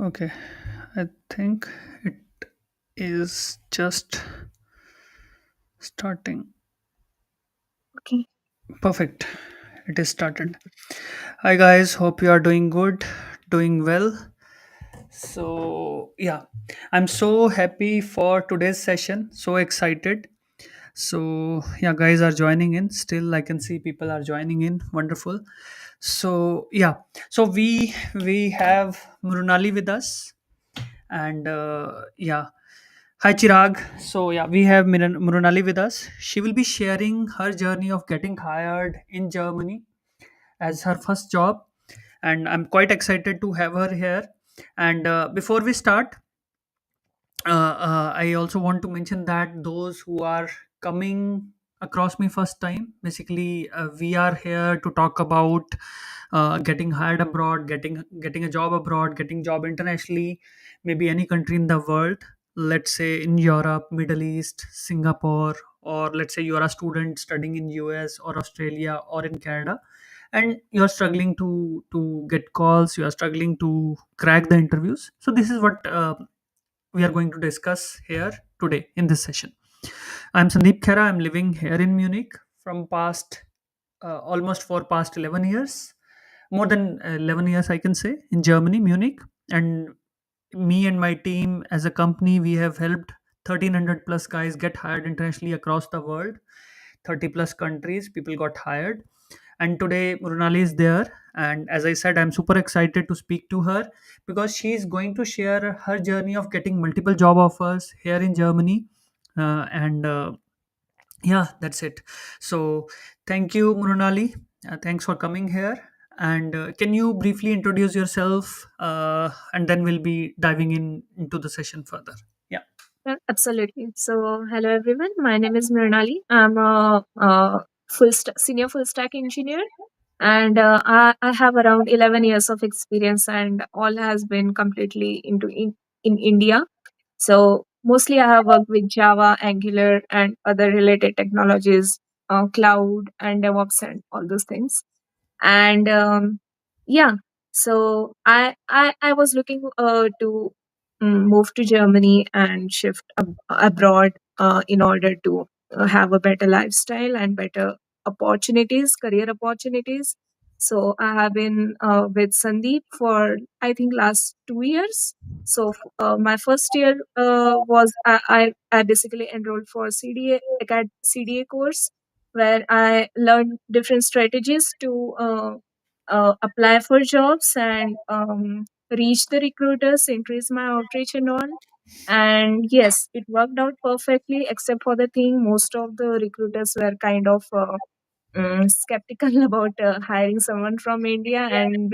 Okay, I think it is just starting. Okay. Perfect. It is started. Hi guys, hope you are doing good, doing well. So, I'm so happy for today's session. So excited. So, guys are joining in. Still I can see people are joining in. Wonderful. So, we have Mrunali with us and hi Chirag. So we have Mrunali with us. She will be sharing her journey of getting hired in Germany as her first job, and I'm quite excited to have her here. And before we start, I also want to mention that those who are coming across me first time, basically, we are here to talk about getting hired abroad, getting a job abroad, getting job internationally, maybe any country in the world. Let's say in Europe, Middle East, Singapore, or let's say you are a student studying in US or Australia or in Canada, and you are struggling to get calls, you are struggling to crack the interviews. So this is what we are going to discuss here today in this session. I'm Sandeep Khera. I'm living here in Munich from past almost for past 11 years, more than 11 years I can say, in Germany, Munich. And me and my team as a company, we have helped 1300 plus guys get hired internationally across the world. 30 plus countries people got hired, and today Mrunali is there. And as I said, I'm super excited to speak to her because she is going to share her journey of getting multiple job offers here in Germany. And yeah, that's it. So thank you, Mrunali. Thanks for coming here. And can you briefly introduce yourself, and then we'll be diving in into the session further. Yeah. Absolutely. So, hello everyone. My name is Mrunali. I'm senior full stack engineer, and I have around 11 years of experience, and all has been completely in India. So, mostly I have worked with Java, Angular, and other related technologies, cloud and DevOps, and all those things. And yeah, so I was looking to move to Germany and shift abroad in order to have a better lifestyle and better opportunities, career opportunities. So I have been with Sandeep for I think last 2 years. So my first year was I basically enrolled for CDA course where I learned different strategies to apply for jobs and reach the recruiters, increase my outreach and all. And yes, it worked out perfectly, except for the thing most of the recruiters were kind of skeptical about hiring someone from India. And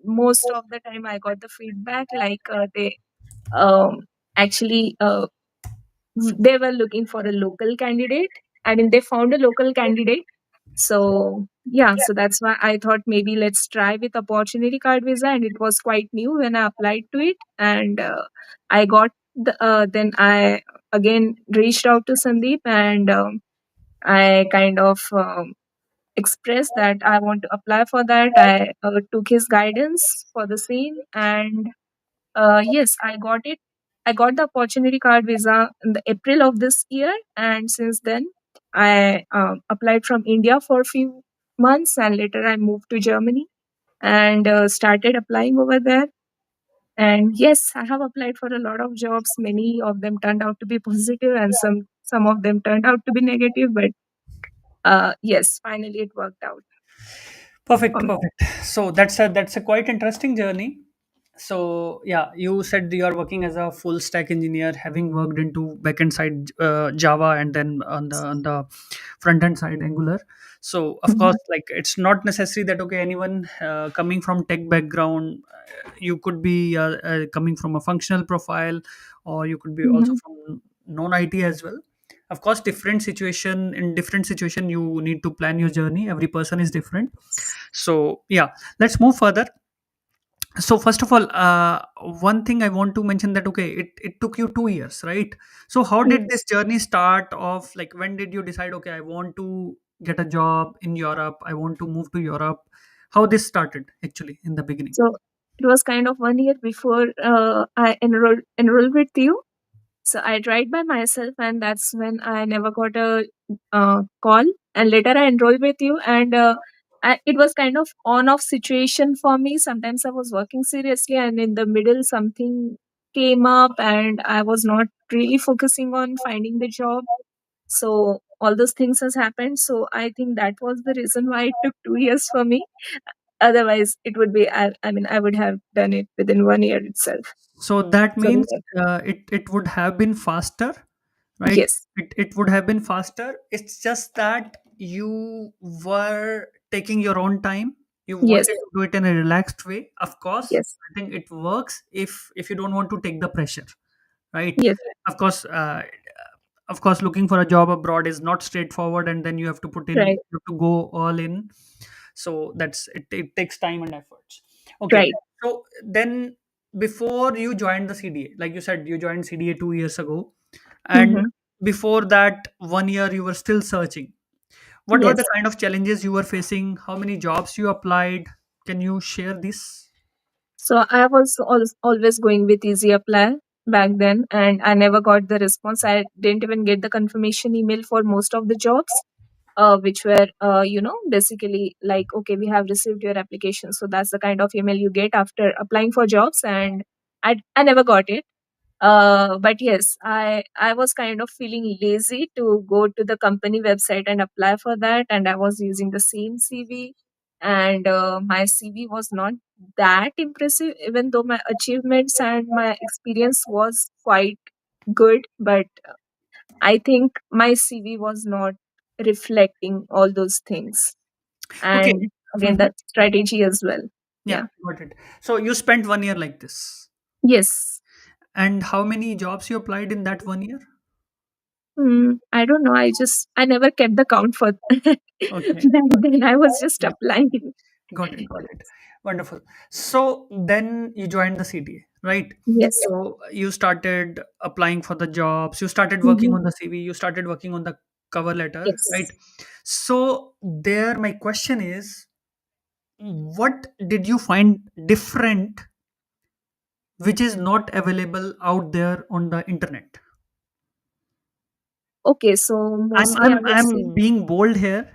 most of the time, I got the feedback like they um, actually they were looking for a local candidate. I mean, they found a local candidate. So yeah, so that's why I thought maybe let's try with opportunity card visa, and it was quite new when I applied to it. And I got then I again reached out to Sandeep, and I kind of expressed that I want to apply for that. I took his guidance for the same, and yes, I got it. I got the opportunity card visa in the April of this year, and since then, I applied from India for a few months, and later I moved to Germany and started applying over there. And yes, I have applied for a lot of jobs. Many of them turned out to be positive, and some of them turned out to be negative. But yes, finally it worked out for Perfect, me. perfect. So that's a quite interesting journey. So yeah, you said you are working as a full stack engineer, having worked into backend side Java, and then on the front end side Angular. So of course, Mhm. like it's not necessary that okay, anyone coming from tech background, you could be coming from a functional profile, or you could be also Mhm. from non IT as well. Of course, different situation you need to plan your journey. Every person is different. So yeah, let's move further. So first of all, one thing I want to mention that okay, it took you 2 years, right? So how did this Yes. journey start off? Like when did you decide okay, I want to get a job in Europe, I want to move to Europe? How this started actually in the beginning? It was kind of 1 year before I enrolled with you. So I tried by myself, and that's when I never got a call. And later I enrolled with you, and it was kind of on-off situation for me. Sometimes I was working seriously, and in the middle something came up, and I was not really focusing on finding the job. So all those things has happened. So I think that was the reason why it took 2 years for me. Otherwise, it would be. I mean, I would have done it within 1 year itself. So that So means it would have been faster, right? yes, It would have been faster. It's just that you were taking your own time. You yes, wanted to do it in a relaxed way. Of course, yes, I think it works if you don't want to take the pressure, right? yes. Of course, looking for a job abroad is not straightforward, and then Right, you have to go all in. So it takes time and efforts. Okay, right. so then before you joined the CDA, like you said, you joined CDA 2 years ago, and Mm-hmm. before that 1 year you were still searching. What were the Yes. kind of challenges you were facing? How many jobs you applied? Can you share this? So I was always going with easy apply back then, and I never got the response. I didn't even get the confirmation email for most of the jobs, which were, basically like, okay, we have received your application. So that's the kind of email you get after applying for jobs, and I never got it. But yes, I was kind of feeling lazy to go to the company website and apply for that, and I was using the same CV, and my CV was not that impressive, even though my achievements and my experience was quite good. But I think my CV was not reflecting all those things, Okay. and again, Mhm. that strategy as well. Yeah, Yeah. got it. So you spent 1 year like this. Yes. And how many jobs you applied in that 1 year? I don't know. I never kept the count for back Okay. then. I was just Yeah. applying. Got it. Got it. Wonderful. So then you joined the CDA, right? Yes. So you started applying for the jobs, you started working Hmm. on the CV, you started working on the cover letter, right? Yes. So there, my question is, what did you find different which is not available out there on the internet? Okay. So I'm mostly I I'm would say, I'm being bold here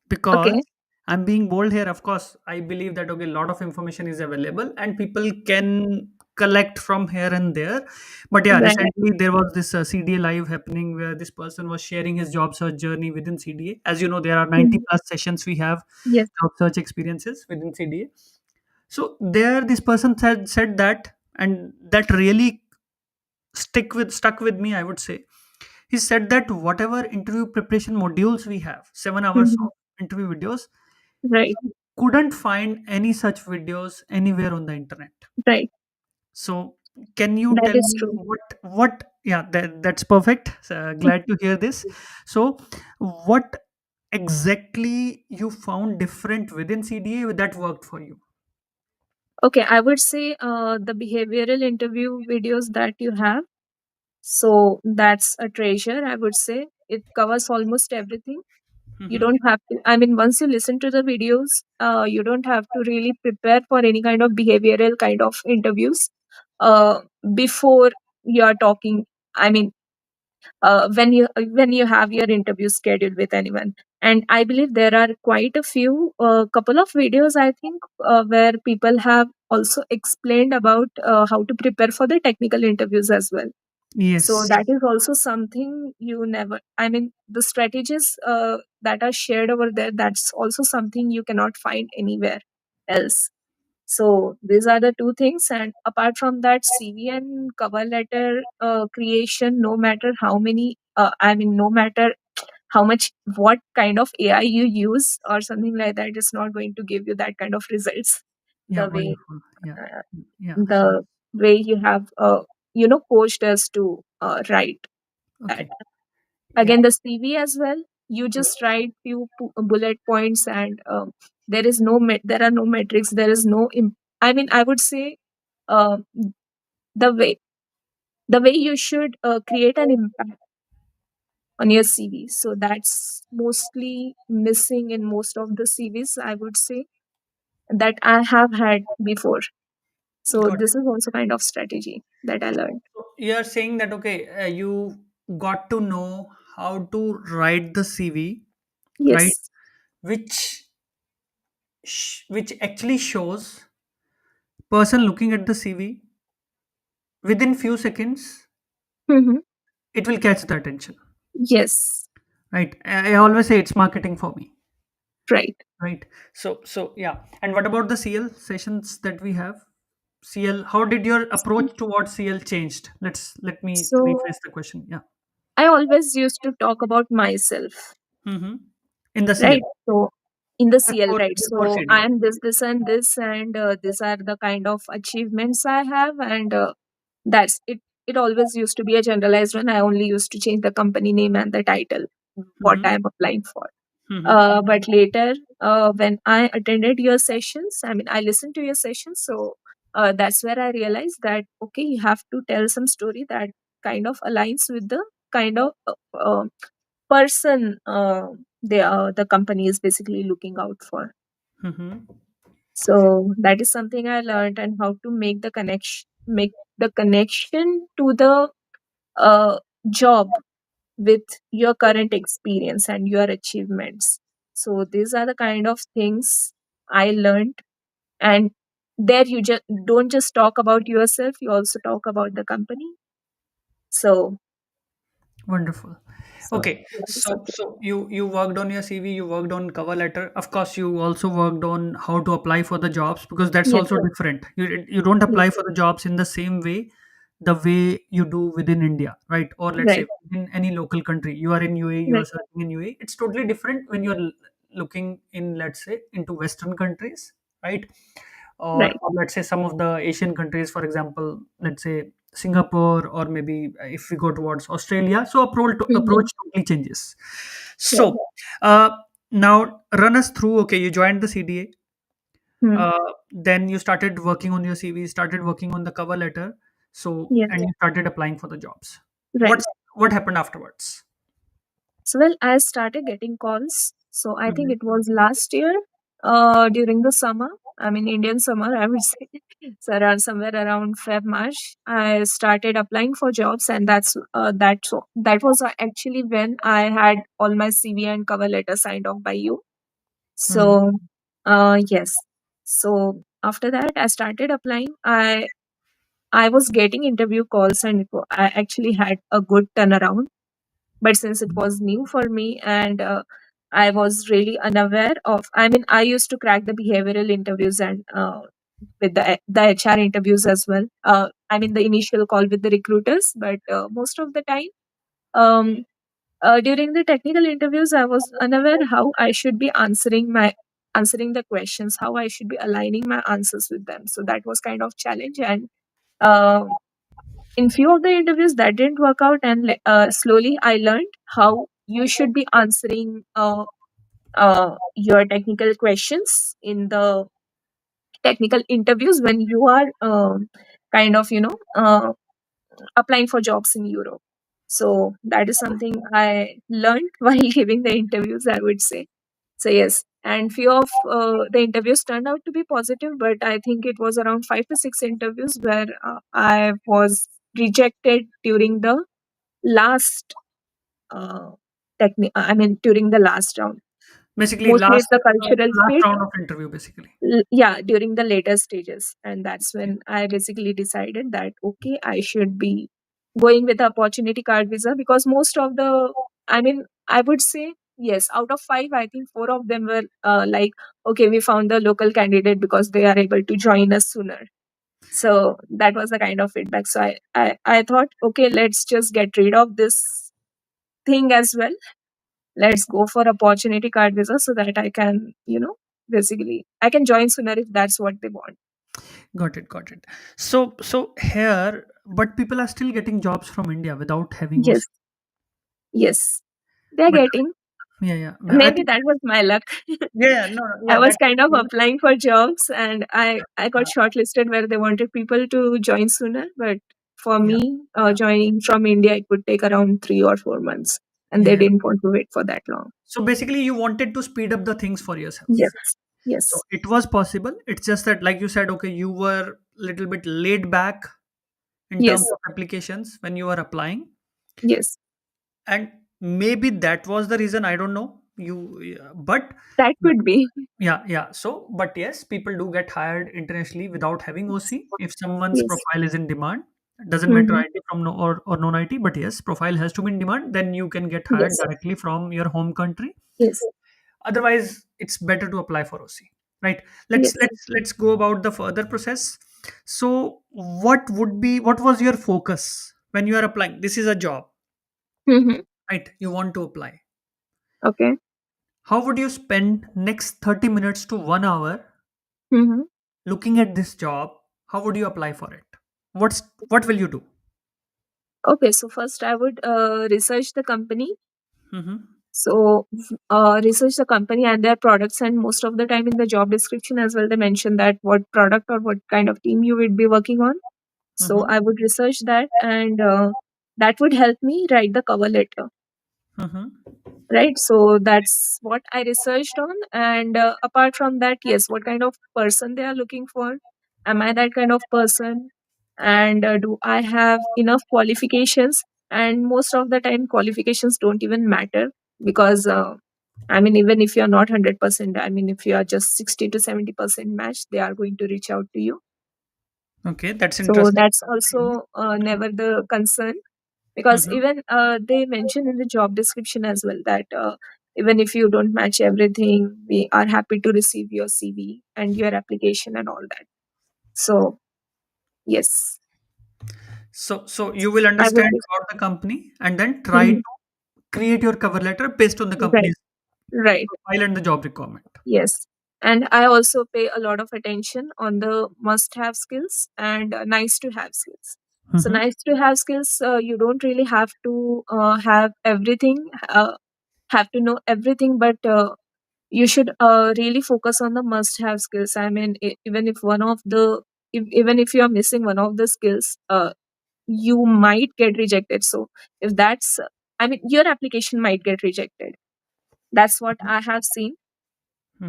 because okay. I'm being bold here. Of course, I believe that okay, a lot of information is available and people can collect from here and there. But yeah, Right. recently there was this CDA live happening where this person was sharing his job search journey within CDA. As you know, there are 90 Mhm. plus sessions we have Yes. job search experiences within CDA. So there, this person said that, and that really stuck with me. I would say he said that whatever interview preparation modules we have, 7 hours Hmm. of interview videos, Right. he couldn't find any such videos anywhere on the internet. Right. So, can you That tell is me true. what? Yeah, that's perfect. Glad to hear this. So, what exactly you found different within CDA that worked for you? Okay. I would say the behavioral interview videos that you have. So that's a treasure. I would say it covers almost everything. You Hmm. don't have to, I mean, once you listen to the videos, you don't have to really prepare for any kind of behavioral kind of interviews uh, before you are talking. I mean, when you have your interview scheduled with anyone. And I believe there are quite a few couple of videos, I think, where people have also explained about how to prepare for the technical interviews as well. So Yes. that is also something you never, I mean, the strategies that are shared over there, that's also something you cannot find anywhere else. So these are the two things. And apart from that, CV and cover letter creation, no matter how many, I mean, no matter how much, what kind of AI you use or something like that, it's not going to give you that kind of results. Yeah. The way, Wonderful. Yeah. uh, Yeah. the way you have, coached us to write that. Okay. Yeah. Again, the CV as well. You just write few bullet points, and there is no there are no metrics. There is no. I mean, I would say uh, the way you should create an impact on your CV. So that's mostly missing in most of the CVs. I would say that I have had before. So Got this it. is also kind of strategy that I learned. So you are saying that okay, you got to know how to write the CV, right? Yes. Which which actually shows person looking at the CV within few seconds, Hmm. it will catch the attention, Yes. right? I always say it's marketing for me, Right. right? So yeah. And what about the CL sessions that we have? CL, how did your approach towards CL changed? Let me So rephrase the question. Yeah. I always used to talk about myself, Mm-hmm. In the CL right? So in the CL, right? before So I CDA. am this, this, and this, and these are the kind of achievements I have, and that's it. It always used to be a generalized one. I only used to change the company name and the title, what Mm-hmm. I am applying for. Mm-hmm. But later, when I attended your sessions, I mean, I listened to your sessions, so that's where I realized that okay, you have to tell some story that kind of aligns with the kind of person the company is basically looking out for. Mm-hmm. So that is something I learned, and how to make the connection to the uh, job with your current experience and your achievements. So these are the kind of things I learned. And there you just don't just talk about yourself, you also talk about the company. So Wonderful. so Okay, that is so something. so you worked on your CV, you worked on cover letter. Of course, you also worked on how to apply for the jobs because that's Yes, also different. You don't yes, apply for the jobs in the same way, the way you do within India, right? Or let's say right, in any local country. You are in UAE, you are right, searching in UAE. It's totally different when you're looking in, let's say, into Western countries, right? right. Or let's say some of the Asian countries, for example, let's say Singapore, or maybe if we go towards Australia. So Hmm. approach totally changes. Right. So uh, now run us through. Okay, you joined the CDA. Hmm. Then you started working on your CV, started working on the cover letter. So Yes, and you started applying for the jobs. right. What happened afterwards? So, well, I started getting calls. So, I think Mhm. it was last year during the summer. I mean, Indian summer, I would say. So, around somewhere around Feb, March, I started applying for jobs, and that was actually when I had all my CV and cover letter signed off by you. Mhm. So, yes. So after that, I started applying. I was getting interview calls, and I actually had a good turnaround, but since it was new for me, and I was really unaware of, I mean, I used to crack the behavioral interviews and with the HR interviews as well. I mean, the initial call with the recruiters, but most of the time, um, during the technical interviews, I was unaware how I should be answering the questions, how I should be aligning my answers with them. So that was kind of challenge, and uh, in few of the interviews that didn't work out, and slowly I learned how you should be answering your technical questions in the technical interviews when you are kind of applying for jobs in Europe. So that is something I learned while giving the interviews, I would say. So yes, and few of the interviews turned out to be positive, but I think it was around 5 to 6 interviews where I was rejected during the last uh, I mean, during the last round. Basically, Mostly it's the cultural last fit. round of interview. Basically, Yeah, during the later stages, and that's when I basically decided that okay, I should be going with the opportunity card visa, because most of the, I mean, I would say yes, out of 5, I think 4 of them were like, okay, we found the local candidate because they are able to join us sooner. So that was the kind of feedback. So I thought, okay, let's just get rid of this thing as well. Let's go for opportunity card visa so that I can, basically I can join sooner if that's what they want. got it, got it. So here, but people are still getting jobs from India without having Yes, OC. yes, they're But getting. yeah, yeah. I Maybe think that was my luck. yeah, yeah, no, no, I yeah, was that kind of applying for jobs, and I got yeah, shortlisted where they wanted people to join sooner. But for yeah, me, joining from India, it would take around 3 or 4 months, and they yeah. didn't want to wait for that long. So basically, you wanted to speed up the things for yourself. Yes, So yes, it was possible. It's just that, like you said, okay, you were little bit laid back in terms Yes. of applications when you are applying. Yes. And maybe that was the reason, I don't know you, yeah, but That could be. yeah, yeah. So, but yes, people do get hired internationally without having OC if someone's Yes. profile is in demand. Doesn't matter Hmm. IT from no or non IT, but yes, profile has to be in demand. Then you can get hired Yes. directly from your home country. Yes. Otherwise, it's better to apply for OC, right? Let's Yes. let's let's go about the further process. So, what was your focus when you are applying? This is a job, Hmm. right? You want to apply. Okay. How would you spend next 30 minutes to 1 hour Hmm. looking at this job? How would you apply for it? What will you do? Okay. So first, I would research the company. Mm-hmm. So, research the company and their products, and most of the time in the job description as well, they mention that what product or what kind of team you would be working on. So, Mm-hmm. I would research that, and that would help me write the cover letter. Mm-hmm. Right, so that's what I researched on. And apart from that, yes, what kind of person they are looking for, am I that kind of person, and do I have enough qualifications? And most of the time qualifications don't even matter, because I mean, even if you're not 100%, I mean, if you are just 60 to 70% match, they are going to reach out to you. Okay, that's So interesting. that's also never the concern, because Mm-hmm. even they mention in the job description as well that even if you don't match everything, we are happy to receive your CV and your application and all that. So yes, So you will I would understand be. about the company and then try Mhm. to create your cover letter based on the Right, company's right. profile and the job requirement. Yes, and I also pay a lot of attention on the must have skills and nice to have skills. So Mm-hmm. nice to have skills, you don't really have to have everything, have to know everything, but you should really focus on the must have skills. I mean, even if one of the, even if you are missing one of the skills, you might get rejected. So if that's, I mean, your application might get rejected. That's what I have seen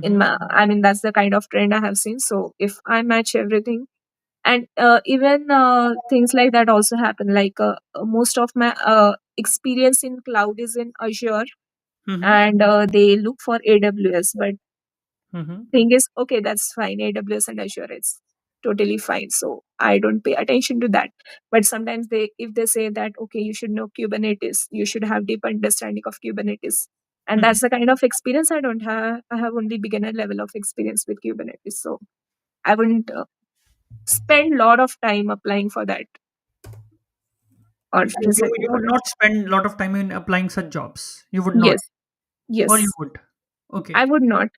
in Mm-hmm. my, I mean, that's the kind of trend I have seen. So if I match everything, and even things like that also happen, like most of my experience in cloud is in Azure, Mm-hmm. and they look for AWS. But Mm-hmm. thing is, okay, that's fine. AWS and Azure is totally fine. So I don't pay attention to that. But sometimes they, if they say that, okay, you should know Kubernetes, you should have deep understanding of Kubernetes. And Mm-hmm. that's the kind of experience I don't have. I have only beginner level of experience with Kubernetes. So I wouldn't spend a lot of time applying for that or So you researching for would that. not spend a lot of time in applying such jobs. You would not, Yes, or you yes. would. I Okay. would not.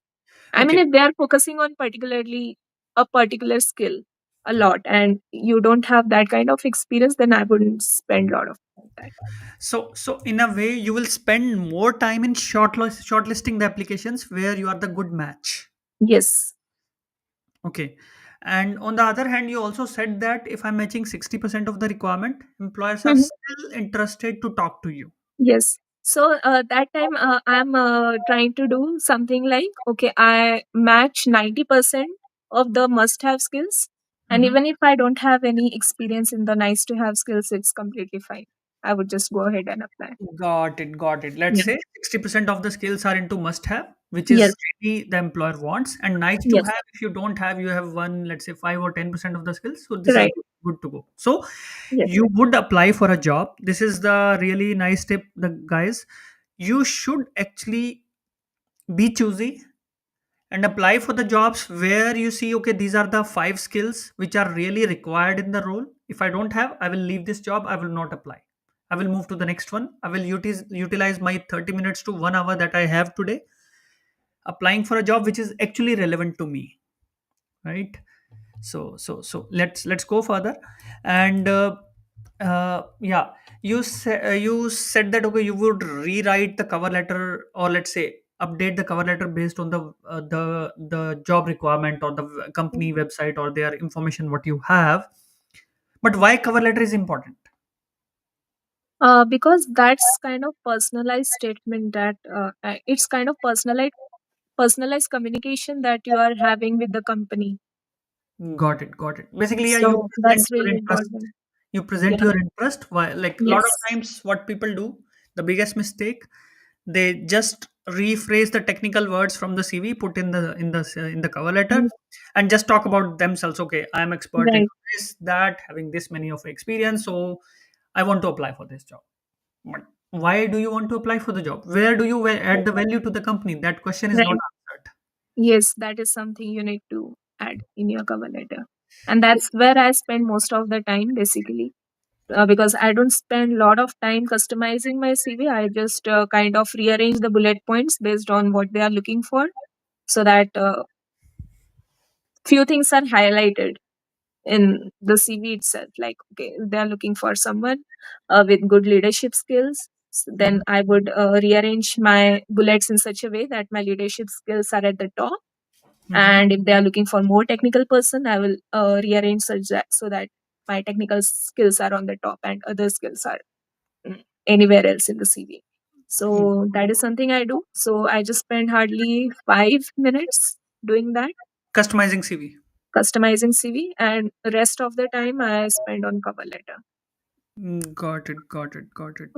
I mean, Okay. if they are focusing on particularly a particular skill a lot, and you don't have that kind of experience, then I wouldn't spend a lot of time on that. So in a way, you will spend more time in shortlisting the applications where you are the good match. Yes, Okay. And on the other hand, you also said that if I'm matching 60% of the requirement, employers are mhm, still interested to talk to you. yes. So that time I'm trying to do something like, okay, I match 90% of the must have skills. And Mhm. even if I don't have any experience in the nice to have skills, it's completely fine. I would just go ahead and apply. Got it. Got it. Let's Yeah. say 60% of the skills are into must have, which is Yes, really the employer wants, and nice to yes, have. If you don't have, you have one, let's say 5 or 10% of the skills. So this is right. good to go. So Yes. you would apply for a job. This is the really nice tip, the guys. You should actually be choosy and apply for the jobs where you see, okay, these are the five skills which are really required in the role. If I don't have, I will leave this job, I will not apply, I will move to the next one. I will utilize my 30 minutes to 1 hour that I have today applying for a job which is actually relevant to me, right? So let's go further. And yeah, you said that, okay, you would rewrite the cover letter, or let's say update the cover letter based on the job requirement or the company website or their information what you have. But why cover letter is important? Because that's kind of personalized statement that it's kind of personalized communication that you are having with the company. Got it, got it. Basically, yeah, you So present that's your really interest. important. You present Yeah. your interest. Why, like a lot of Yes. times, what people do, the biggest mistake, they just rephrase the technical words from the CV, put in the cover letter, Mm, and just talk about themselves. Okay, I am expert in right. this, that, having this many of experience, so I want to apply for this job. But why do you want to apply for the job? Where do you add the value to the company? That question is not Right. answered. Yes, that is something you need to add in your cover letter. And that's where I spend most of the time basically. Because I don't spend a lot of time customizing my CV. I just kind of rearrange the bullet points based on what they are looking for, so that few things are highlighted in the CV itself. Like, okay, if they are looking for someone with good leadership skills, then Mhm, I would rearrange my bullets in such a way that my leadership skills are at the top. mhm, And if they are looking for more technical person, I will rearrange such that so that my technical skills are on the top and other skills are anywhere else in the CV. mhm. So that is something I do. So I just spend hardly 5 minutes doing that, Customizing CV. customizing CV, and the rest of the time I spend on cover letter. Got it, got it, got it.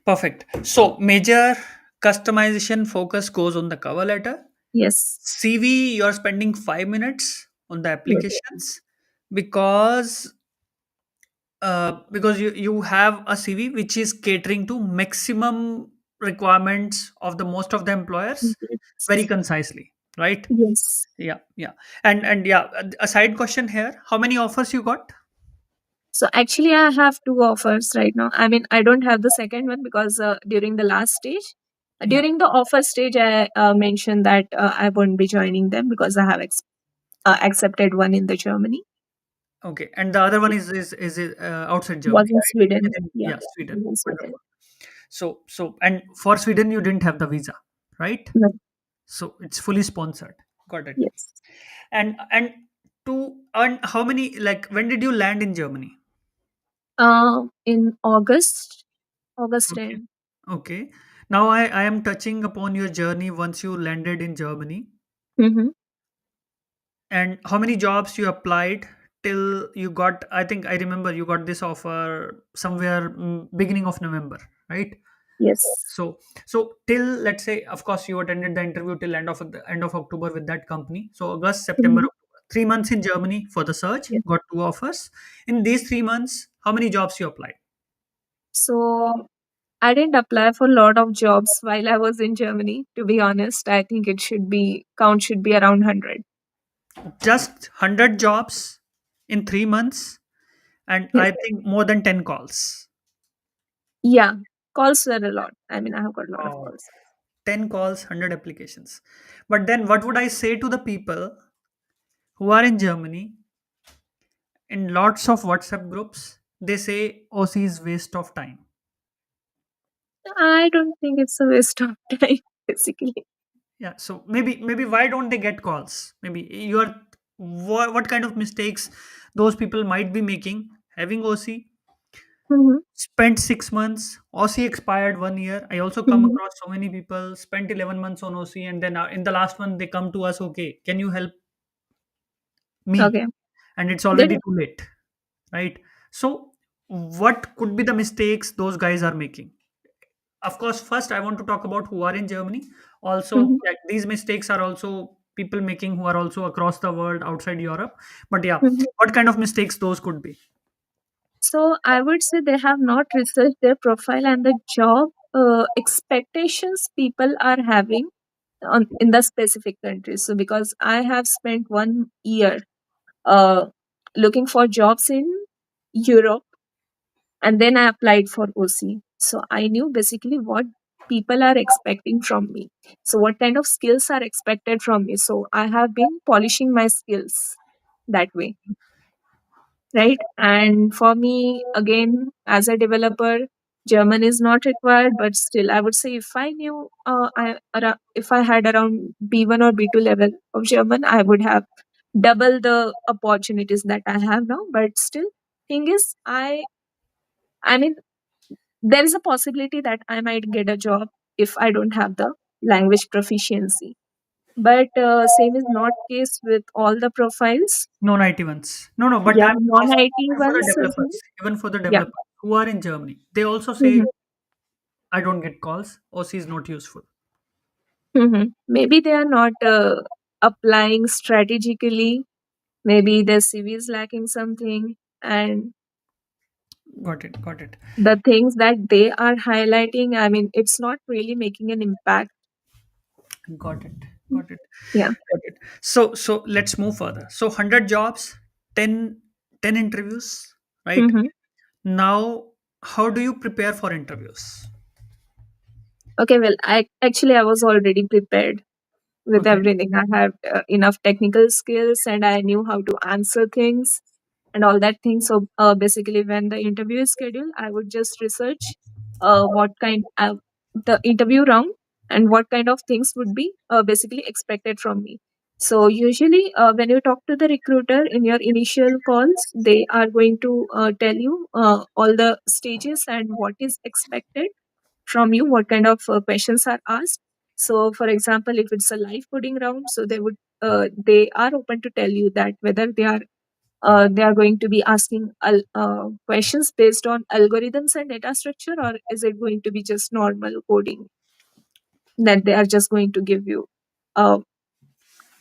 Perfect. So, major customization focus goes on the cover letter. Yes. CV, you're spending 5 minutes on the Yes. applications because because you have a CV which is catering to maximum requirements of the most of the employers very Yes. concisely, right? Yes. Yeah, yeah. And yeah, a side question here: how many offers you got? So actually, I have two offers right now. I mean, I don't have the second one because during the last stage, Yeah. during the offer stage, I mentioned that I won't be joining them because I have accepted one in the Germany. Okay, and the other one is it, outside Was Germany, in right? Sweden. Within, Yeah, yeah, Sweden. was in Sweden. Wonderful. So and for Sweden you didn't have the visa, right? No. So it's fully sponsored. Got it. Yes. And to earn how many, like when did you land in Germany? In August, August Okay. 10. Okay. Now I am touching upon your journey once you landed in Germany, Mm-hmm. and how many jobs you applied till you got, I think I remember you got this offer somewhere beginning of November, right? Yes. So till, let's say, of course you attended the interview till end of October with that company. So August, September, Mm-hmm. October, 3 months in Germany for the search, Yes. got two offers. In these 3 months, how many jobs you applied? So I didn't apply for a lot of jobs while I was in Germany. To be honest, I think it should be count should be around 100. Just 100 jobs in 3 months, and Yes. I think more than 10 calls. Yeah, calls were a lot. I mean, I have got a lot of Wow. calls. 10 calls, 100 applications. But then what would I say to the people who are in Germany in lots of WhatsApp groups? They say OC is waste of time. I don't think it's a waste of time, basically. Yeah, so maybe why don't they get calls? Maybe you're, what kind of mistakes those people might be making having OC, Mm-hmm. spent 6 months, OC expired 1 year. I also come Mm-hmm. across so many people spent 11 months on OC, and then in the last one they come to us, okay, can you help me? Okay. And it's Then, already too late, right? So what could be the mistakes those guys are making? Of course, first I want to talk about who are in Germany. Also, mhm, yeah, these mistakes are also people making who are also across the world outside Europe. But yeah, mhm. what kind of mistakes those could be? So I would say they have not researched their profile and the job expectations people are having on in the specific countries. So because I have spent 1 year uh, looking for jobs in Europe, and then I applied for OC. So I knew basically what people are expecting from me. So what kind of skills are expected from me. So I have been polishing my skills that way, right? And for me, again, as a developer, German is not required, but still, I would say if I knew, if I had around B1 or B2 level of German, I would have double the opportunities that I have now. But still, thing is, I mean, there is a possibility that I might get a job if I don't have the language proficiency. but same is not case with all the profiles. Non-IT ones. No, no, but Yeah, I'm asking non-IT even for the ones as well. developers, even for the Yeah. developers who are in Germany. They also say, Hmm. I don't get calls, OC is not useful. Hmm. Maybe they are not applying strategically. Maybe their CV is lacking something, and Got it, got it, the things that they are highlighting, I mean, it's not really making an impact. got it, got it, Yeah. got it. So let's move further. So 100 jobs, 10, 10 interviews, right? Hmm. Now, how do you prepare for interviews? Okay, well, I was already prepared with Okay. everything. I have enough technical skills and I knew how to answer things and all that thing. So basically, when the interview is scheduled, I would just research what kind of the interview round and what kind of things would be basically expected from me. So usually, when you talk to the recruiter in your initial calls, they are going to tell you all the stages and what is expected from you, what kind of questions are asked. So for example, if it's a live coding round, so they are open to tell you that whether they are going to be asking questions based on algorithms and data structure, or is it going to be just normal coding that they are just going to give you a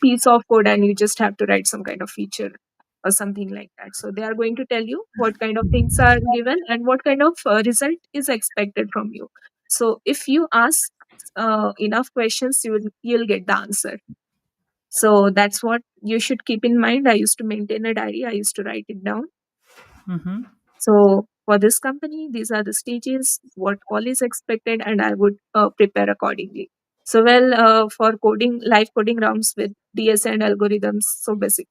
piece of code and you just have to write some kind of feature or something like that. So they are going to tell you what kind of things are given and what kind of result is expected from you. So if you ask enough questions, you'll get the answer. So that's what you should keep in mind. I used to maintain a diary, I used to write it down. Mm-hmm. So for this company, these are the stages, what all is expected, and I would prepare accordingly. So well, for coding, live coding rounds with DS and algorithms, so basic,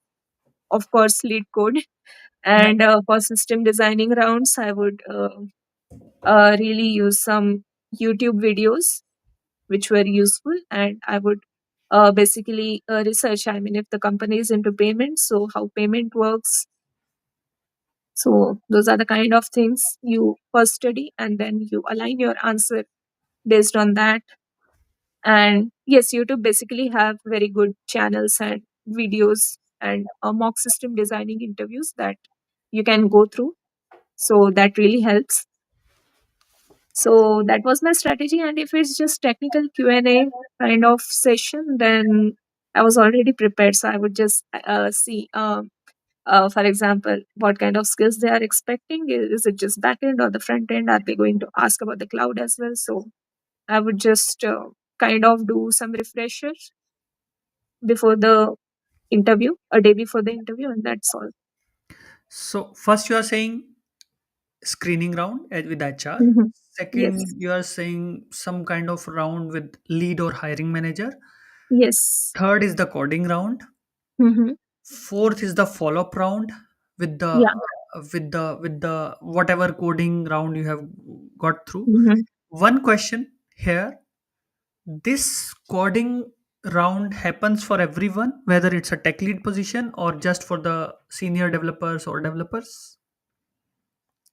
of course, lead code. Yeah. And for system designing rounds, I would really use some YouTube videos which were useful, and I would basically research. I mean, if the company is into payment, so how payment works. So those are the kind of things you first study, and then you align your answer based on that. And yes, YouTube basically have very good channels and videos and mock system designing interviews that you can go through. So that really helps. So that was my strategy. And if it's just technical Q&A kind of session, then I was already prepared. So I would just see, for example, what kind of skills they are expecting. Is it just back end or the front end? Are they going to ask about the cloud as well? So I would just kind of do some refreshers before the interview, a day before the interview, and that's all. So first you are saying screening round with HR. Mhm. Second, Yes. you are saying some kind of round with lead or hiring manager. Yes. Third is the coding round. Hmm. Fourth is the follow-up round with the Yeah. whatever coding round you have got through. Hmm. One question here: this coding round happens for everyone, whether it's a tech lead position or just for the senior developers or developers.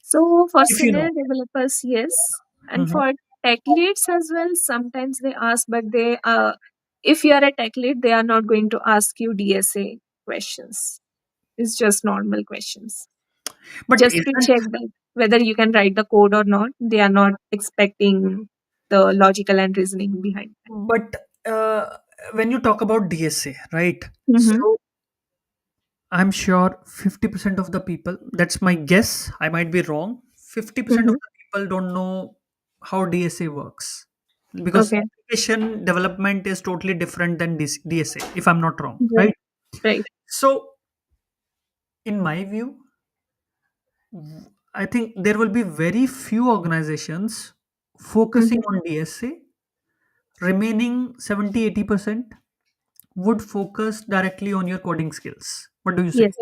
So for If you senior know. developers, yes, and Mhm. for tech leads as well, sometimes they ask, but if you are a tech lead, they are not going to ask you DSA questions. It's just normal questions, But just to isn't check that whether you can write the code or not. They are not expecting the logical and reasoning behind but when you talk about DSA, right? that. Mm-hmm. So I'm sure 50% of the people, that's my guess, I might be wrong. 50% of Mm-hmm. the people don't know how DSA works because Okay. application development is totally different than DSA, if I'm not wrong, Right. right? Right. So, in my view, I think there will be very few organizations focusing Mm-hmm. on DSA. Remaining 70-80% would focus directly on your coding skills. What do you say? Yes.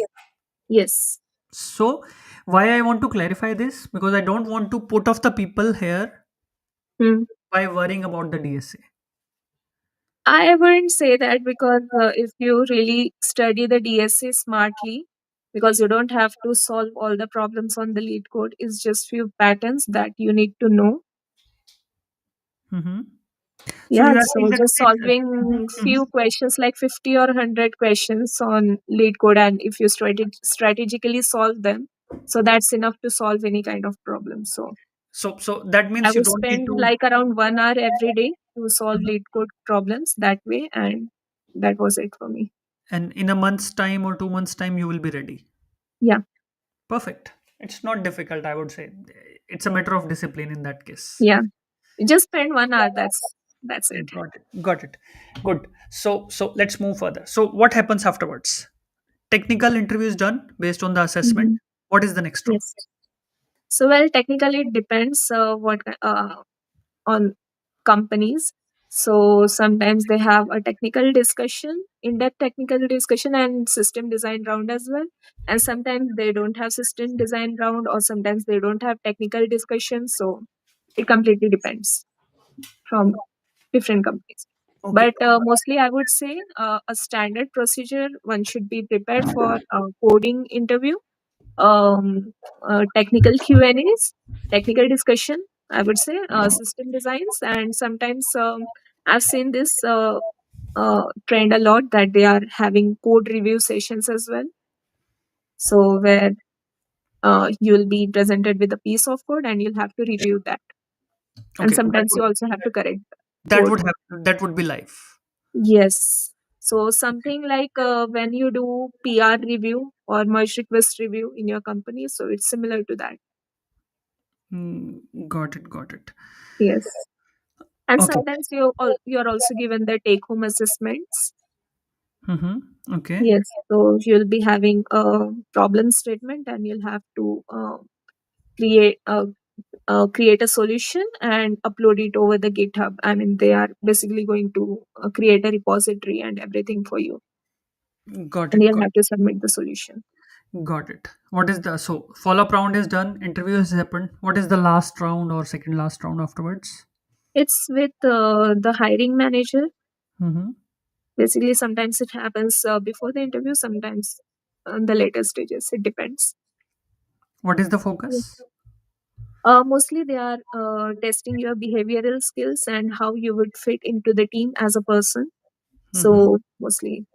Yes. So, why I want to clarify this? Because I don't want to put off the people here Hmm. by worrying about the DSA. I wouldn't say that because if you really study the DSA smartly, because you don't have to solve all the problems on the lead code, it's just few patterns that you need to know. Mm-hmm. So Yeah, you are saying so that just Mhm, solving mhm. few questions like 50 or 100 questions on lead code, and if you strategically solve them, so that's enough to solve any kind of problem. So So that I means you would don't need spend to. like around 1 hour every day to solve Mhm. lead code problems that way, and that was it for me. And in a month's time or 2 months' time, you will be ready. Yeah, Perfect. It's not difficult, I would say. It's a matter of discipline in that case. yeah. Just spend 1 hour. That's it. Got it. Got it. Good. So let's move further. So what happens afterwards? Technical interview is done based on the assessment. Hmm. What is the next round? Yes. So well, technically it depends on companies. So sometimes they have a technical discussion, in-depth technical discussion, and system design round as well. And sometimes they don't have system design round, or sometimes they don't have technical discussion. So it completely depends from different companies. Okay. But mostly, I would say a standard procedure one should be prepared for a coding interview, technical Q&As, technical discussion, I would say, system designs, and sometimes I've seen this trend a lot that they are having code review sessions as well. So where you'll be presented with a piece of code and you'll have to review that, and Okay. That sometimes would you also have to correct that code. would happen. That would be live. Yes. So something like when you do PR review or merge request review in your company, so it's similar to that. Got it. Got it. Yes. And Okay. sometimes you're also given the take home assessments. Okay. Yes, so you'll be having a problem statement, and you'll have to create a create a solution and upload it over the GitHub. I mean, they are basically going to create a repository and everything for you, Got and it. you'll Got have to submit the solution. Got it. What is the follow up round is done? Interview has happened. What is the last round or second last round afterwards? It's with the hiring manager. Mm-hmm. Basically, sometimes it happens before the interview, sometimes on the later stages. It depends. What is the focus? Mostly, they are testing your behavioral skills and how you would fit into the team as a person. Mm-hmm. So, mostly,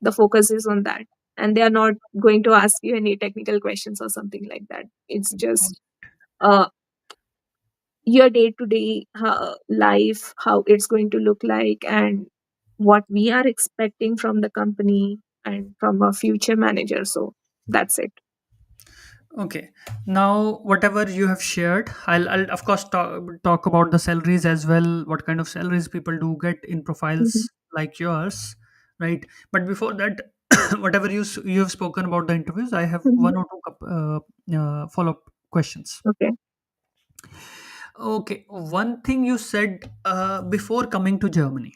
the focus is on that. And they are not going to ask you any technical questions or something like that. It's just uh, your day to day life, how it's going to look like, and what we are expecting from the company and from a future manager. So, that's it. Okay. Now, whatever you have shared, I'll of course talk about the salaries as well. What kind of salaries people do get in Mhm. profiles like yours, right? But before that, whatever you have spoken about the interviews, I have Mhm. one or two follow up questions. Okay. Okay, one thing you said before coming to Germany,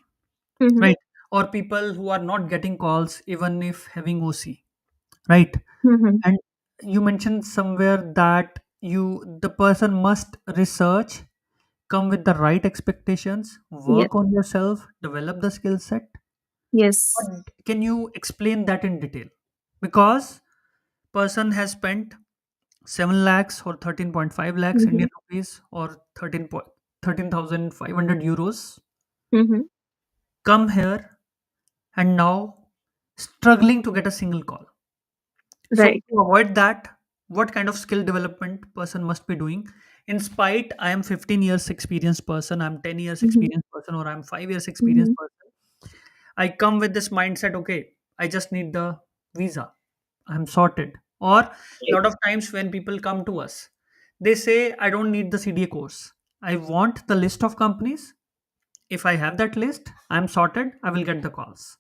Hmm. right? Or people who are not getting calls even if having OC, right? Hmm. And you mentioned somewhere that the person must research, come with the right expectations, Yes. work on yourself, develop the skill set. Yes. Can you explain that in detail? Because person has spent 7 lakhs or 13.5 lakhs Hmm. Indian rupees or 13,500 euros, Hmm. come here and now struggling to get a single call. So Right. to avoid that, what kind of skill development person must be doing? In spite I am 15 years experienced person, I'm 10 years Hmm. experienced person, or I'm 5 years experienced Hmm. person, I come with this mindset, okay, I just need the visa, I'm sorted. Or a Right. lot of times when people come to us, they say, I don't need the CDA course. I want the list of companies. If I have that list, I'm sorted. I will get the calls.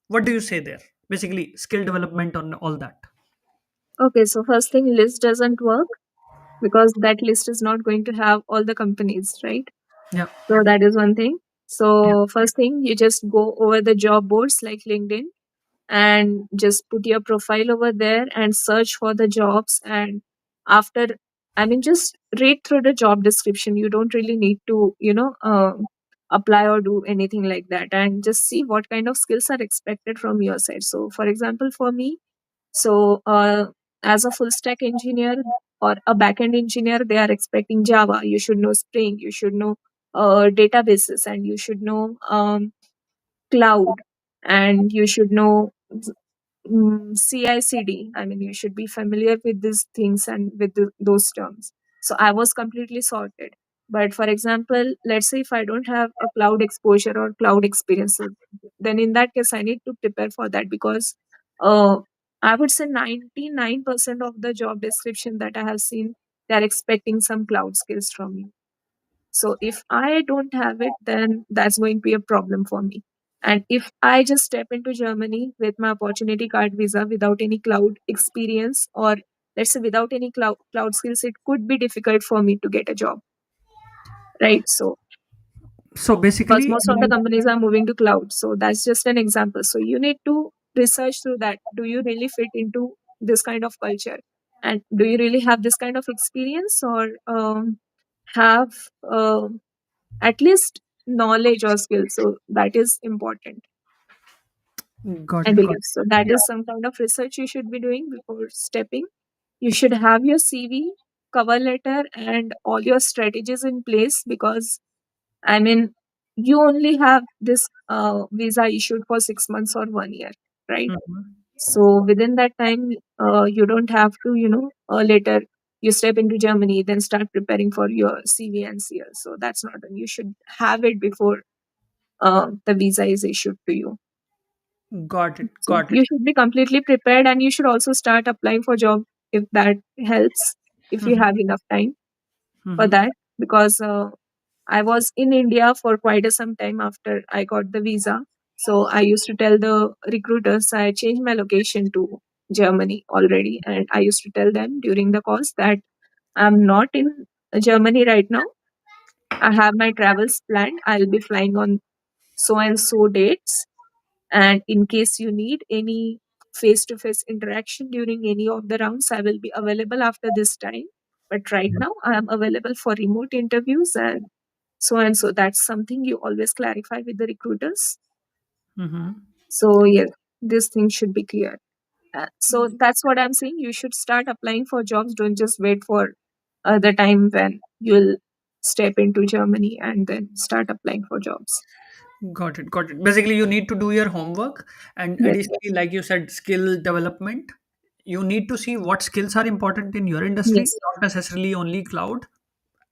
What do you say there? Basically, skill development on all that. Okay, so first thing, list doesn't work because that list is not going to have all the companies, right? Yeah. So that is one thing. Yeah. So first thing, you just go over the job boards like LinkedIn and just put your profile over there and search for the jobs. And after, I mean, just read through the job description. You don't really need to, apply or do anything like that, and just see what kind of skills are expected from your side. So, for example, for me, so as a full stack engineer or a backend engineer, they are expecting Java. You should know Spring. You should know. databases, and you should know cloud, and you should know CI/CD. I mean, you should be familiar with these things and with those terms. So I was completely sorted. But for example, let's say if I don't have a cloud exposure or cloud experience, so then in that case, I need to prepare for that, because uh, I would say 99% of the job description that I have seen, they are expecting some cloud skills from you. So if I don't have it, then that's going to be a problem for me. And if I just step into Germany with my opportunity card visa without any cloud experience, or let's say without any cloud skills, it could be difficult for me to get a job, right? So So because basically, most of the companies are moving to cloud, so that's just an example. So you need to research through that. Do you really fit into this kind of culture? And do you really have this kind of experience, or have at least knowledge or skill? So that is important, got I it, got believe. it. So that Yeah. is some kind of research you should be doing before stepping. You should have your CV, cover letter, and all your strategies in place, because I mean, you only have this visa issued for 6 months or 1 year, right? Mhm. So within that time, you don't have to, later you step into Germany, then start preparing for your CV and CL. So that's not done. You should have it before the visa is issued to you. Got it, So got it. you should be completely prepared, and you should also start applying for job if that helps, if you Mhm. have enough time for Mhm. that. Because I was in India for quite some time after I got the visa. So I used to tell the recruiters I changed my location to Germany already, and I used to tell them during the course that I'm not in Germany right now. I have my travels planned. I'll be flying on so and so dates, and in case you need any face to face interaction during any of the rounds, I will be available after this time. But right now, I am available for remote interviews and so and so. That's something you always clarify with the recruiters. Mhm. So, yes, this thing should be clear. So, that's what I'm saying. You should start applying for jobs. Don't just wait for the time when you'll step into Germany and then start applying for jobs. Got it, got it. Basically, you need to do your homework, and Yes, additionally, like you said, skill development. You need to see what skills are important in your industry, yes, not necessarily only cloud.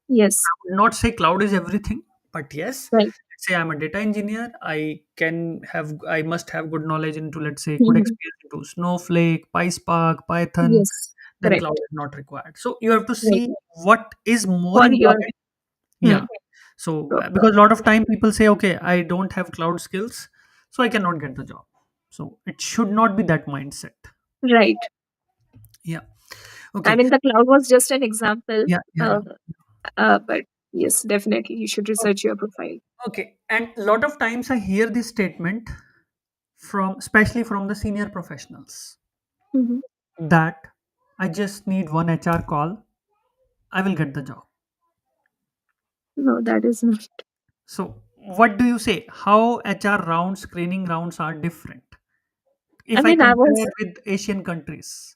yes, Not say cloud is everything, but yes, right. let's say I'm a data engineer. I must have good knowledge into, let's say, good Mhm. experience into Snowflake, PySpark, Python. Yes, Then cloud correct. is not required. So you have to Right. see what is more For your important. hmm, Yeah. So purpose. because a lot of time people say, okay, I don't have cloud skills, so I cannot get the job. So it should not be that mindset. Right. Yeah. I Okay. mean, the cloud was just an example, Yeah. Yeah. Yeah. but yes, definitely you should research your profile. Okay. And a lot of times I hear this statement from, especially from the senior professionals, Hmm. that I just need one HR call, I will get the job. No, that is not. So what do you say? How HR rounds, screening rounds are different? I If I mean, I was. compare with Asian countries,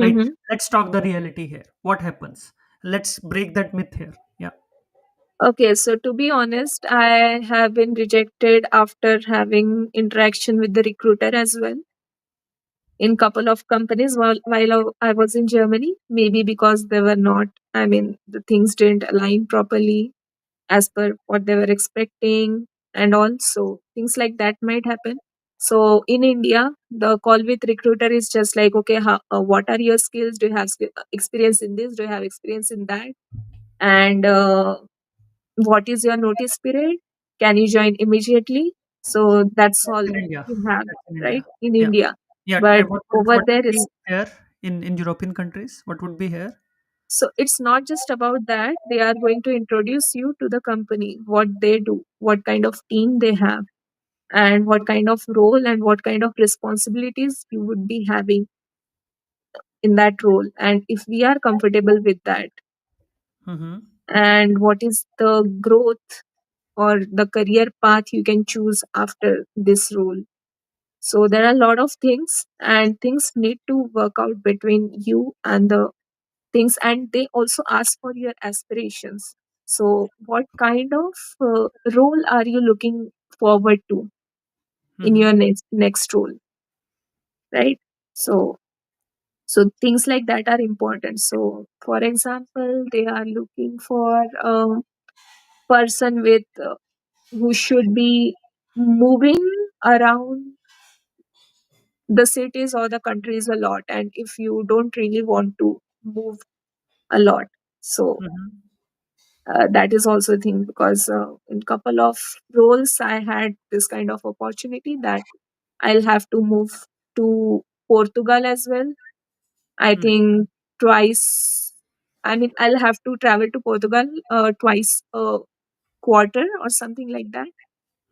right? Hmm. Let's talk the reality here. What happens? Let's break that myth here. Yeah. Okay, so to be honest, I have been rejected after having interaction with the recruiter as well in couple of companies while I was in Germany. Maybe because they were not. I mean, the things didn't align properly as per what they were expecting, and also things like that might happen. So in India, the call with recruiter is just like, okay, what are your skills? Do you have experience in this? Do you have experience in that? And what is your notice period? Can you join immediately? So that's all That's in India. you have, That's in right, India. in Yeah. India. Yeah. But And what would over what there would be is, here in European countries? What would be here? so it's not just about that. They are going to introduce you to the company, what they do, what kind of team they have, and what kind of role and what kind of responsibilities you would be having in that role, and if we are comfortable with that, Mm-hmm. and what is the growth or the career path you can choose after this role. So there are a lot of things, and things need to work out between you and the things, and they also ask for your aspirations. So, what kind of role are you looking forward to in Mm-hmm. your next role, right? So, so things like that are important. So, for example, they are looking for a person with who should be moving around the cities or the countries a lot, and if you don't really want to move a lot, so Mm-hmm. that is also a thing, because in couple of roles I had this kind of opportunity that I'll have to move to Portugal as well. I think twice. I mean, I'll have to travel to Portugal twice a quarter or something like that.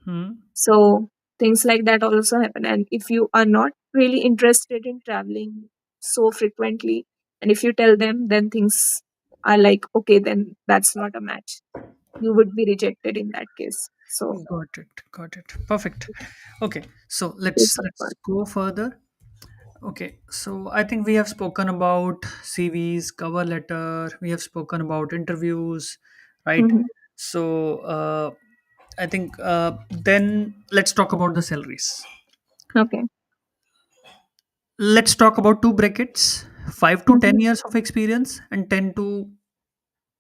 Mm-hmm. So things like that also happen. And if you are not really interested in traveling so frequently, and if you tell them, then things are like, okay, then that's not a match. You would be rejected in that case. So Got it. Got it. Perfect. Okay. So it's let's important. go further. Okay. So I think we have spoken about CVs, cover letter. We have spoken about interviews, right? Hmm. So I think then let's talk about the salaries. Okay. Let's talk about two brackets: 5 to 10 years of experience, and 10 to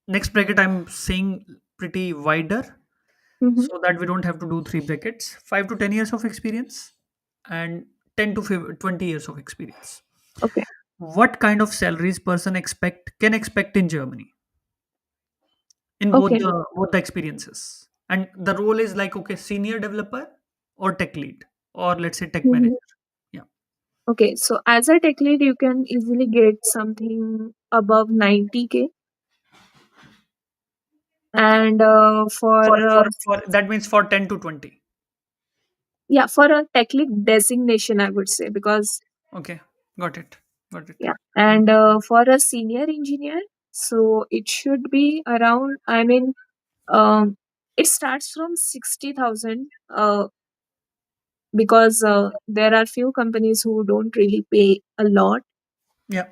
next bracket. I'm saying pretty wider, Hmm. so that we don't have to do three brackets. 5 to 10 years of experience and 20 years of experience. Okay. What kind of salaries person expect in Germany in Okay. both the experiences? And the role is like, okay, senior developer or tech lead, or let's say tech Hmm. manager. Yeah. Okay. So as a tech lead, you can easily get something above 90K. And For that means for 10 to 20. yeah, for a tech lead designation, I would say, because Okay, got it. Got it. yeah, and for a senior engineer, so it should be around. I mean, um, it starts from 60,000. Because there are few companies who don't really pay a lot. Yeah.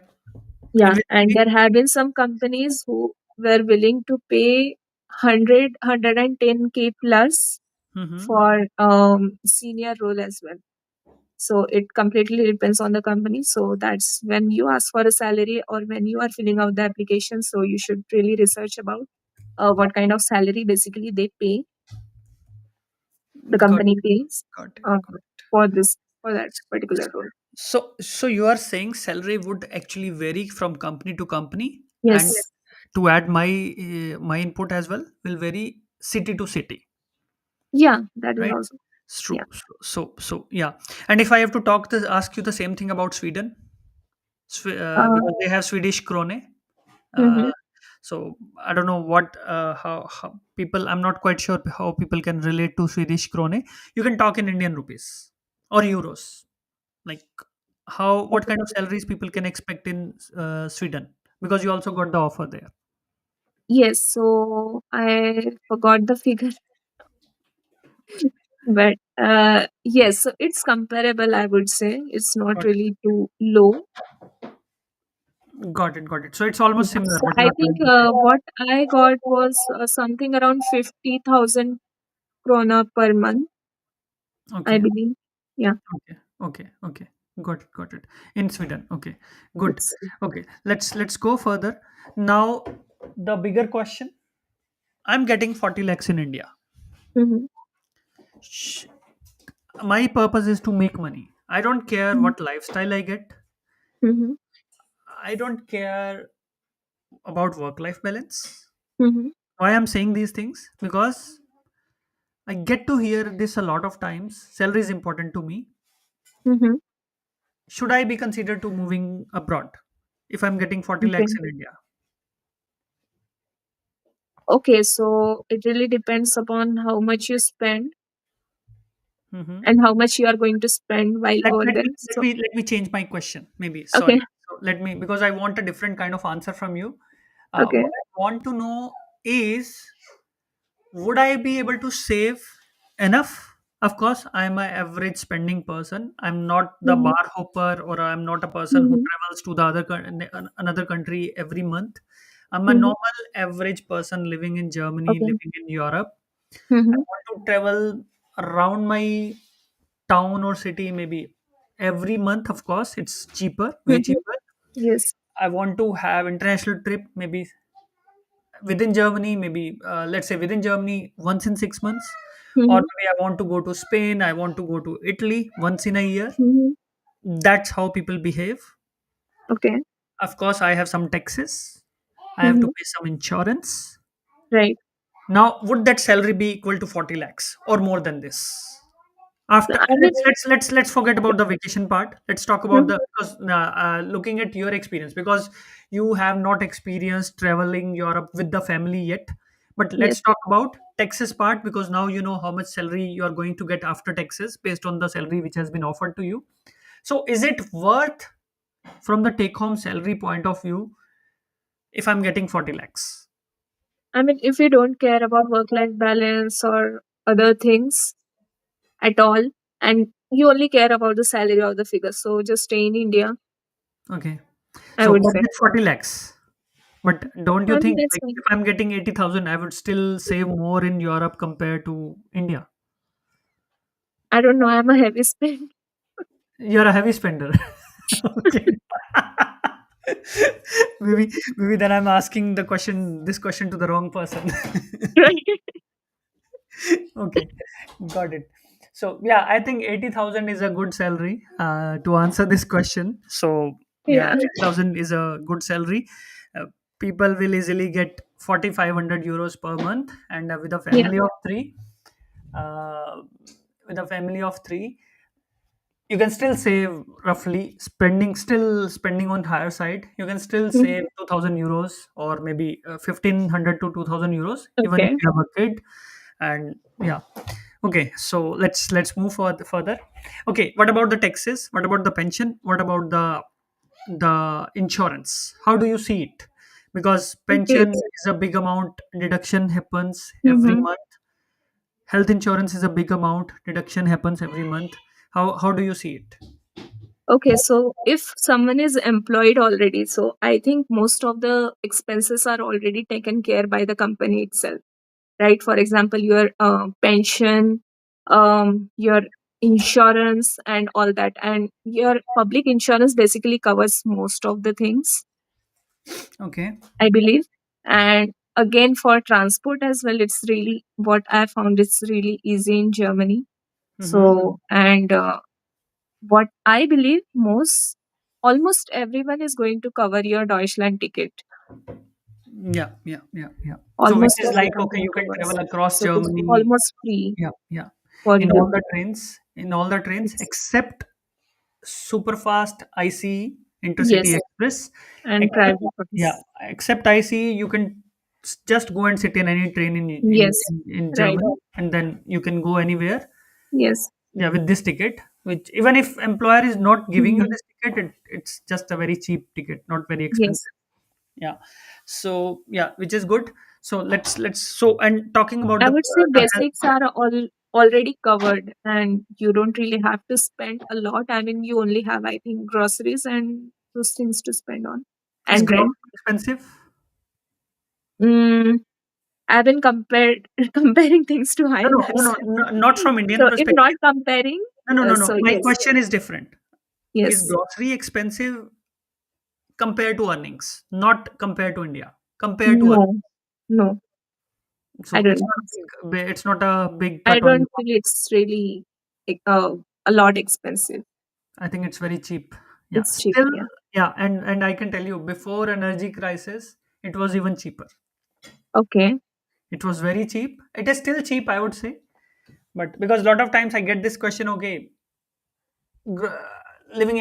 And Yeah, and basically, there have been some companies who were willing to pay 110K plus mm-hmm. for senior role as well. So it completely depends on the company. So that's when you ask for a salary or when you are filling out the application. So you should really research about what kind of salary basically they pay, the got company pays got it. uh, Got it. for this, for that particular role. So you are saying salary would actually vary from company to company, and Yes. to add my input as well, will vary city to city, Yeah, that is right? also. It's Yeah. true. So yeah. And if I have to ask you the same thing about Sweden, Uh, because they have Swedish krone. Uh, mhm. so I don't know how people. I'm not quite sure how people can relate to Swedish krone. You can talk in Indian rupees or euros. Like how what kind of salaries people can expect in Sweden, because you also got the offer there. Yes, so I forgot the figure, but yes, so it's comparable, I would say. It's not Got really too low. it. Got it. Got it. So it's almost Yeah. similar. So What you I are think trying to say. what I got was something around 50,000 krona per month, I Okay. believe. Yeah, Okay. Okay. Okay. Got it. Got it. In Sweden. Okay. Good. it's. Okay. Let's go further. Now, the bigger question. I'm getting 40 lakhs in India. Mhm, Sh- My purpose is to make money. I don't care mhm, what lifestyle I get. mhm, I don't care about work life balance. mhm, Why I'm saying these things? Because I get to hear this a lot of times. Salary is important to me. mhm. Should I be considered to moving abroad if I'm getting 40 Okay. lakhs in India? Okay, so it really depends upon how much you spend Hmm. and how much you are going to spend while Let, over let, there. me, let So, me let me change my question. Maybe okay, sorry. So let me, because I want a different kind of answer from you. okay. What I want to know is, would I be able to save enough? Of course, I'm an average spending person. I'm not the Mhm, bar hopper, or I'm not a person who mhm, travels to the another country every month. I'm a Mm-hmm. normal average person living in Germany, Okay. living in Europe. I Mm-hmm. want to travel around my town or city maybe every month. Of course, it's cheaper, way Mm-hmm. cheaper. Yes. I want to have international trip maybe within Germany, maybe let's say within Germany once in 6 months, or Mm-hmm. maybe I want to go to Spain. I want to go to Italy once in a year. Mm-hmm. That's how people behave. Okay. Of course, I have some taxes. I have to Mm-hmm. pay some insurance. Right. Now, would that salary be equal to 40 lakhs or more than this? So After I mean, let's forget about the vacation part. Let's talk about mhm. the because looking at your experience, because you have not experienced traveling Europe with the family yet. But Yes. let's talk about taxes part, because now you know how much salary you are going to get after taxes based on the salary which has been offered to you. So is it worth from the take home salary point of view if I'm getting 40 lakhs? I mean, if you don't care about work-life balance or other things at all, and you only care about the salary or the figure, so just stay in India, Okay. I So would what say. is 40 lakhs? But don't you I mean, think that's like fine. if I'm getting 80,000, I would still save more in Europe compared to India? I don't know. I'm a heavy spend. You're a heavy spender. Okay. Maybe then I'm asking this question to the wrong person. Right? Okay, got it. So yeah, I think 80,000 is a good salary to answer this question. So yeah, Yeah. 80,000 is a good salary. Uh, People will easily get 4,500 euros per month, and Yeah. uh, with a family of three, you can still save roughly still spending on higher side. You can still Mhm. save 2,000 euros or maybe 1,500 to 2,000 euros, even if Okay. you have a kid. And yeah, okay, so let's move further. Okay, what about the taxes? What about the pension? What about the insurance? How do you see it? Because Okay. pension is a big amount deduction happens every Mm-hmm. month. Health insurance is a big amount deduction happens every month. How do you see it? Okay. So if someone is employed already, so I think most of the expenses are already taken care by the company itself, right? For example, your pension, your insurance, and all that. And your public insurance basically covers most of the things, Okay. I believe. And again, for transport as well, it's really what I found it's really easy in Germany. Mm-hmm. So, and what I believe almost everyone is going to cover your Deutschland ticket. Yeah, yeah, yeah, yeah. So which Almost is like everyone okay, will you can cover. travel across So it's Germany. almost free Yeah, yeah. for you. In all the trains It's, except superfast ICE intercity yes, express. and Except private yeah, ones. except ICE, you can just go and sit in any train Yes, in right. Germany, and then you can go anywhere. Yes. Yeah, with this ticket, which even if employer is not giving you Mhm. this ticket, it's just a very cheap ticket, not very Yes. expensive. Yeah. So yeah, which is good. So let's so and talking about I the would say the health basics part. are all already covered and you don't really have to spend a lot. I mean, you only have, I think, groceries and those things to spend on Is and rent. grocery expensive? Mm, I've been comparing things to No, no, no, IMAX. no, no, not from Indian So if not perspective. comparing, No, no, no, no. so My yes, question is different. Is yes, grocery expensive compared to earnings, not compared to India, compared to no, earnings? no, I So don't know. it's not a big I cut on your. don't feel it's really a lot expensive. I think it's very cheap. Yeah. It's cheap, Still, yeah. yeah, and I can tell you, before energy crisis, it was even cheaper. Okay. It was very cheap. It is still cheap, I would say. But because a lot of times I get this question, okay, gr- living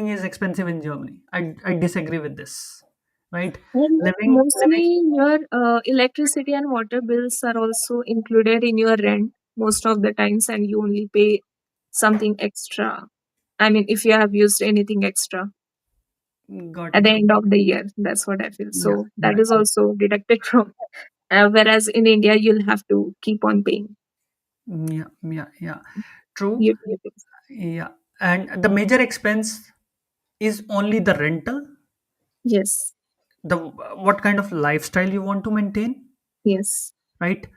is expensive in Germany. I disagree with this, right? And Living. mostly your electricity and water bills are also included in your rent most of the times, and you only pay something extra. I mean, if you have used anything extra Got at it. the end of the year, that's what I feel. Yeah, So yeah, that is also deducted from. Whereas in India, you'll have to keep on paying yeah, yeah, yeah. True. utilities. Yeah, and the major expense is only the rental. Yes. the what kind of lifestyle you want to maintain, Yes. right?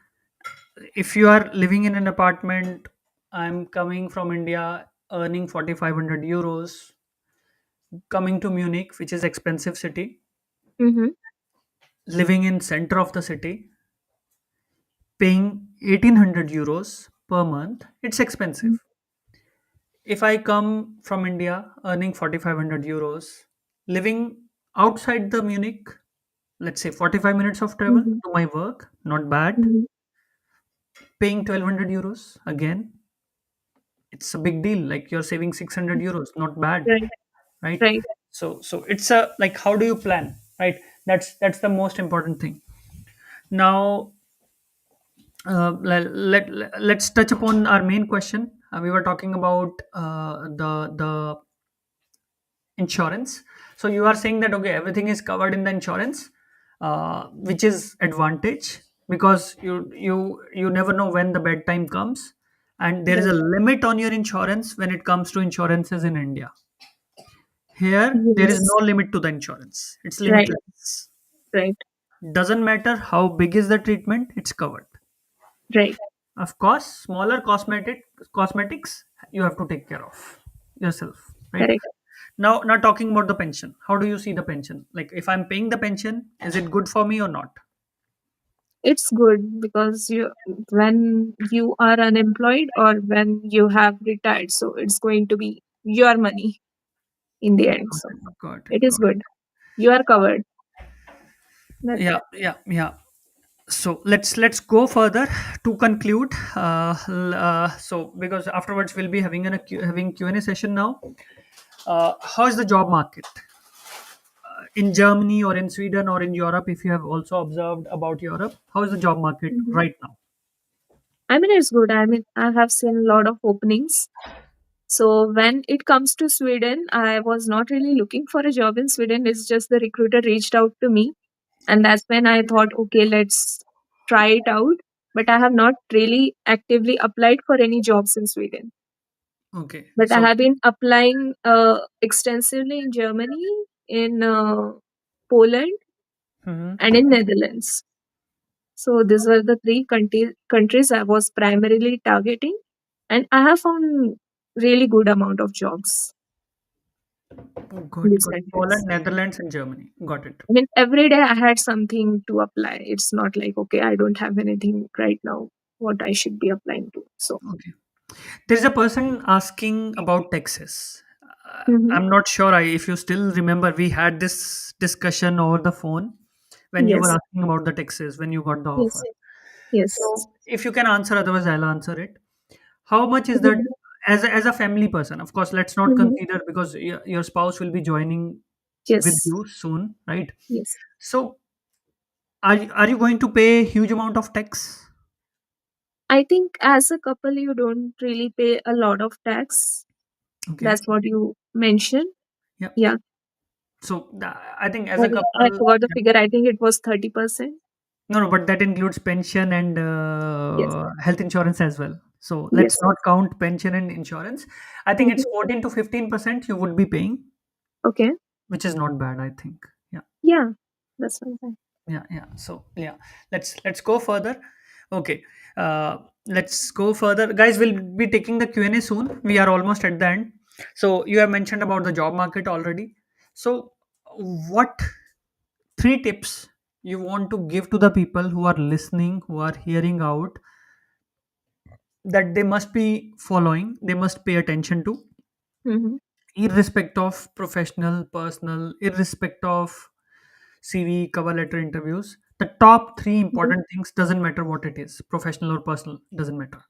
If you are living in an apartment, I'm coming from India, earning 4,500 euros, coming to Munich, which is expensive city, Mm-hmm. living in center of the city, paying 1,800 euros per month, it's expensive. If I come from India earning 4,500 euros, living outside the Munich, let's say 45 minutes of travel Mm-hmm. to my work, not bad. Mm-hmm. Paying 1,200 euros again, it's a big deal. Like you're saving 600 euros, not bad, Right. right? Right. So it's a, like, how do you plan, right? That's the most important thing. Now, let's touch upon our main question. We were talking about the insurance. So you are saying that, okay, everything is covered in the insurance, which is advantage, because you never know when the bad time comes, and there is a Right. limit on your insurance when it comes to insurances in India. Here there is Yes. no limit to the insurance, it's Right. limitless. Right. Doesn't matter how big is the treatment, it's covered. Right. Of course, smaller cosmetics you have to take care of yourself, right? Correct. Now talking about the pension, how do you see the pension? Like, if I'm paying the pension, is it good for me or not? It's good because when you are unemployed or when you have retired, so it's going to be your money in the end. So it is Got it. good. You are covered. That's Yeah, it. yeah, yeah. So let's go further to conclude. So because afterwards we'll be having having Q&A session now. How is the job market in Germany or in Sweden or in Europe? If you have also observed about Europe, how is the job market Mhm. right now? I mean, it's good. I mean, I have seen a lot of openings. So when it comes to Sweden, I was not really looking for a job in Sweden. It's just the recruiter reached out to me, and that's when I thought, okay, let's try it out. But I have not really actively applied for any jobs in Sweden. Okay, But I so have been applying extensively in Germany, in Poland, and in mhm. Netherlands. So these were the three countries I was primarily targeting, and I have found really good amount of jobs in Good, these good. Poland, countries. Netherlands, and Germany. Got it. I mean, every day I had something to apply. It's not like, okay, I don't have anything right now what I should be applying to. So, Okay. There is a person asking about taxes. mhm. I'm not sure if you still remember, we had this discussion over the phone when you were Yes, asking about the taxes when you got the offer. yes, yes. So if you can answer, otherwise I'll answer it. How much is that, Mhm. as a family person? Of course, let's not Mhm. consider, because your spouse will be joining with Yes, you soon, right? yes. So are you going to pay a huge amount of tax? I think as a couple, you don't really pay a lot of tax. Okay. That's what you mentioned. Yeah. Yeah. So I think as a I couple, forgot the yeah. figure. I think it was 30%. No, but that includes pension and Yes, health insurance as well. So let's yes. not count pension and insurance. I think it's Mhm. 14 to 15% you would be paying, Okay. which is not bad, I think. Yeah, Yeah, that's fine. yeah, yeah. So yeah, let's go further. Okay, let's go further, guys. We'll be taking the Q&A soon. We are almost at the end. So you have mentioned about the job market already. So what three tips you want to give to the people who are listening, who are hearing out, that they must be following, they must pay attention to, Mhm. irrespective of professional, personal, irrespective of CV, cover letter, interviews? The top three Mhm. important things, doesn't matter what it is, professional or personal, doesn't matter.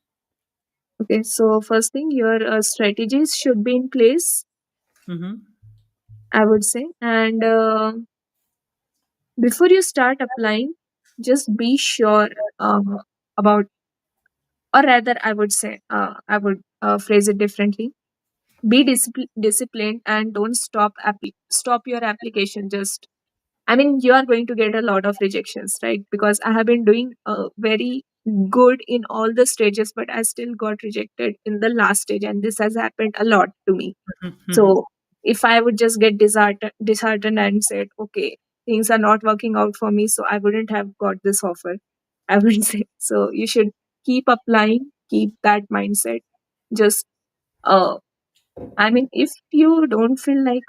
Okay, so first thing, your strategies should be in place, Mm-hmm. I would say. And before you start applying, just be sure about, or rather, I would say, I would phrase it differently. Be disciplined and don't stop your application. Just, I mean, you are going to get a lot of rejections, right? Because I have been doing very good in all the stages, but I still got rejected in the last stage, and this has happened a lot to me. Mm-hmm. So if I would just get disheartened and said, okay, things are not working out for me, so I wouldn't have got this offer. I would say so. You should keep applying, keep that mindset. Just I mean, if you don't feel like,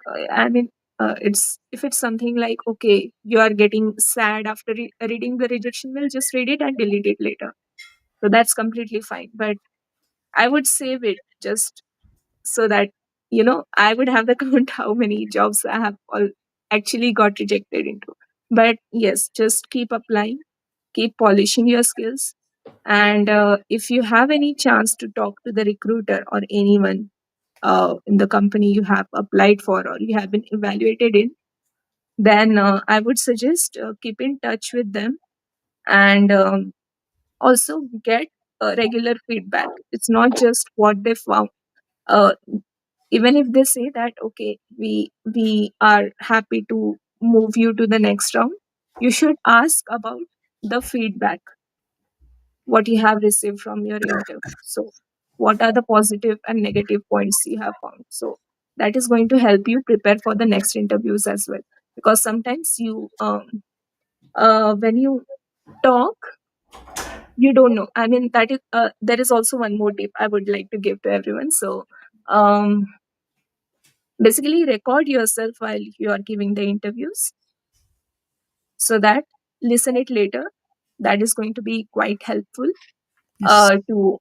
it's if it's something like, okay, you are getting sad after reading the rejection mail, just read it and delete it later. So that's completely fine. But I would save it just so that, I would have the count how many jobs I have actually got rejected into. But yes, just keep applying, keep polishing your skills. And if you have any chance to talk to the recruiter or anyone in the company you have applied for or you have been evaluated in, then I would suggest keep in touch with them, and also get regular feedback. It's not just what they found. Uh, Even if they say that, okay, we are happy to move you to the next round, you should ask about the feedback, what you have received from your interview. So, what are the positive and negative points you have found? So, that is going to help you prepare for the next interviews as well. Because sometimes when you talk, you don't know. I mean, that is there is also one more tip I would like to give to everyone. So, um, basically, record yourself while you are giving the interviews, so that listen it later. That is going to be quite helpful Yes. to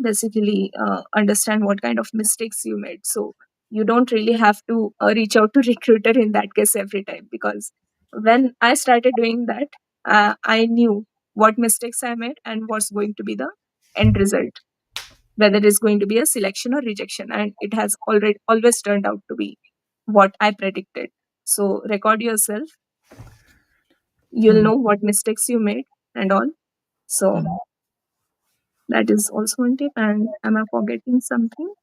basically understand what kind of mistakes you made, so you don't really have to reach out to recruiter in that case every time. Because when I started doing that, I knew what mistakes I made and what's going to be the end result, whether it's going to be a selection or rejection, and it has already always turned out to be what I predicted. So record yourself, you'll Mhm. know what mistakes you made and all. So Mhm. that is also one tip. And am I forgetting something?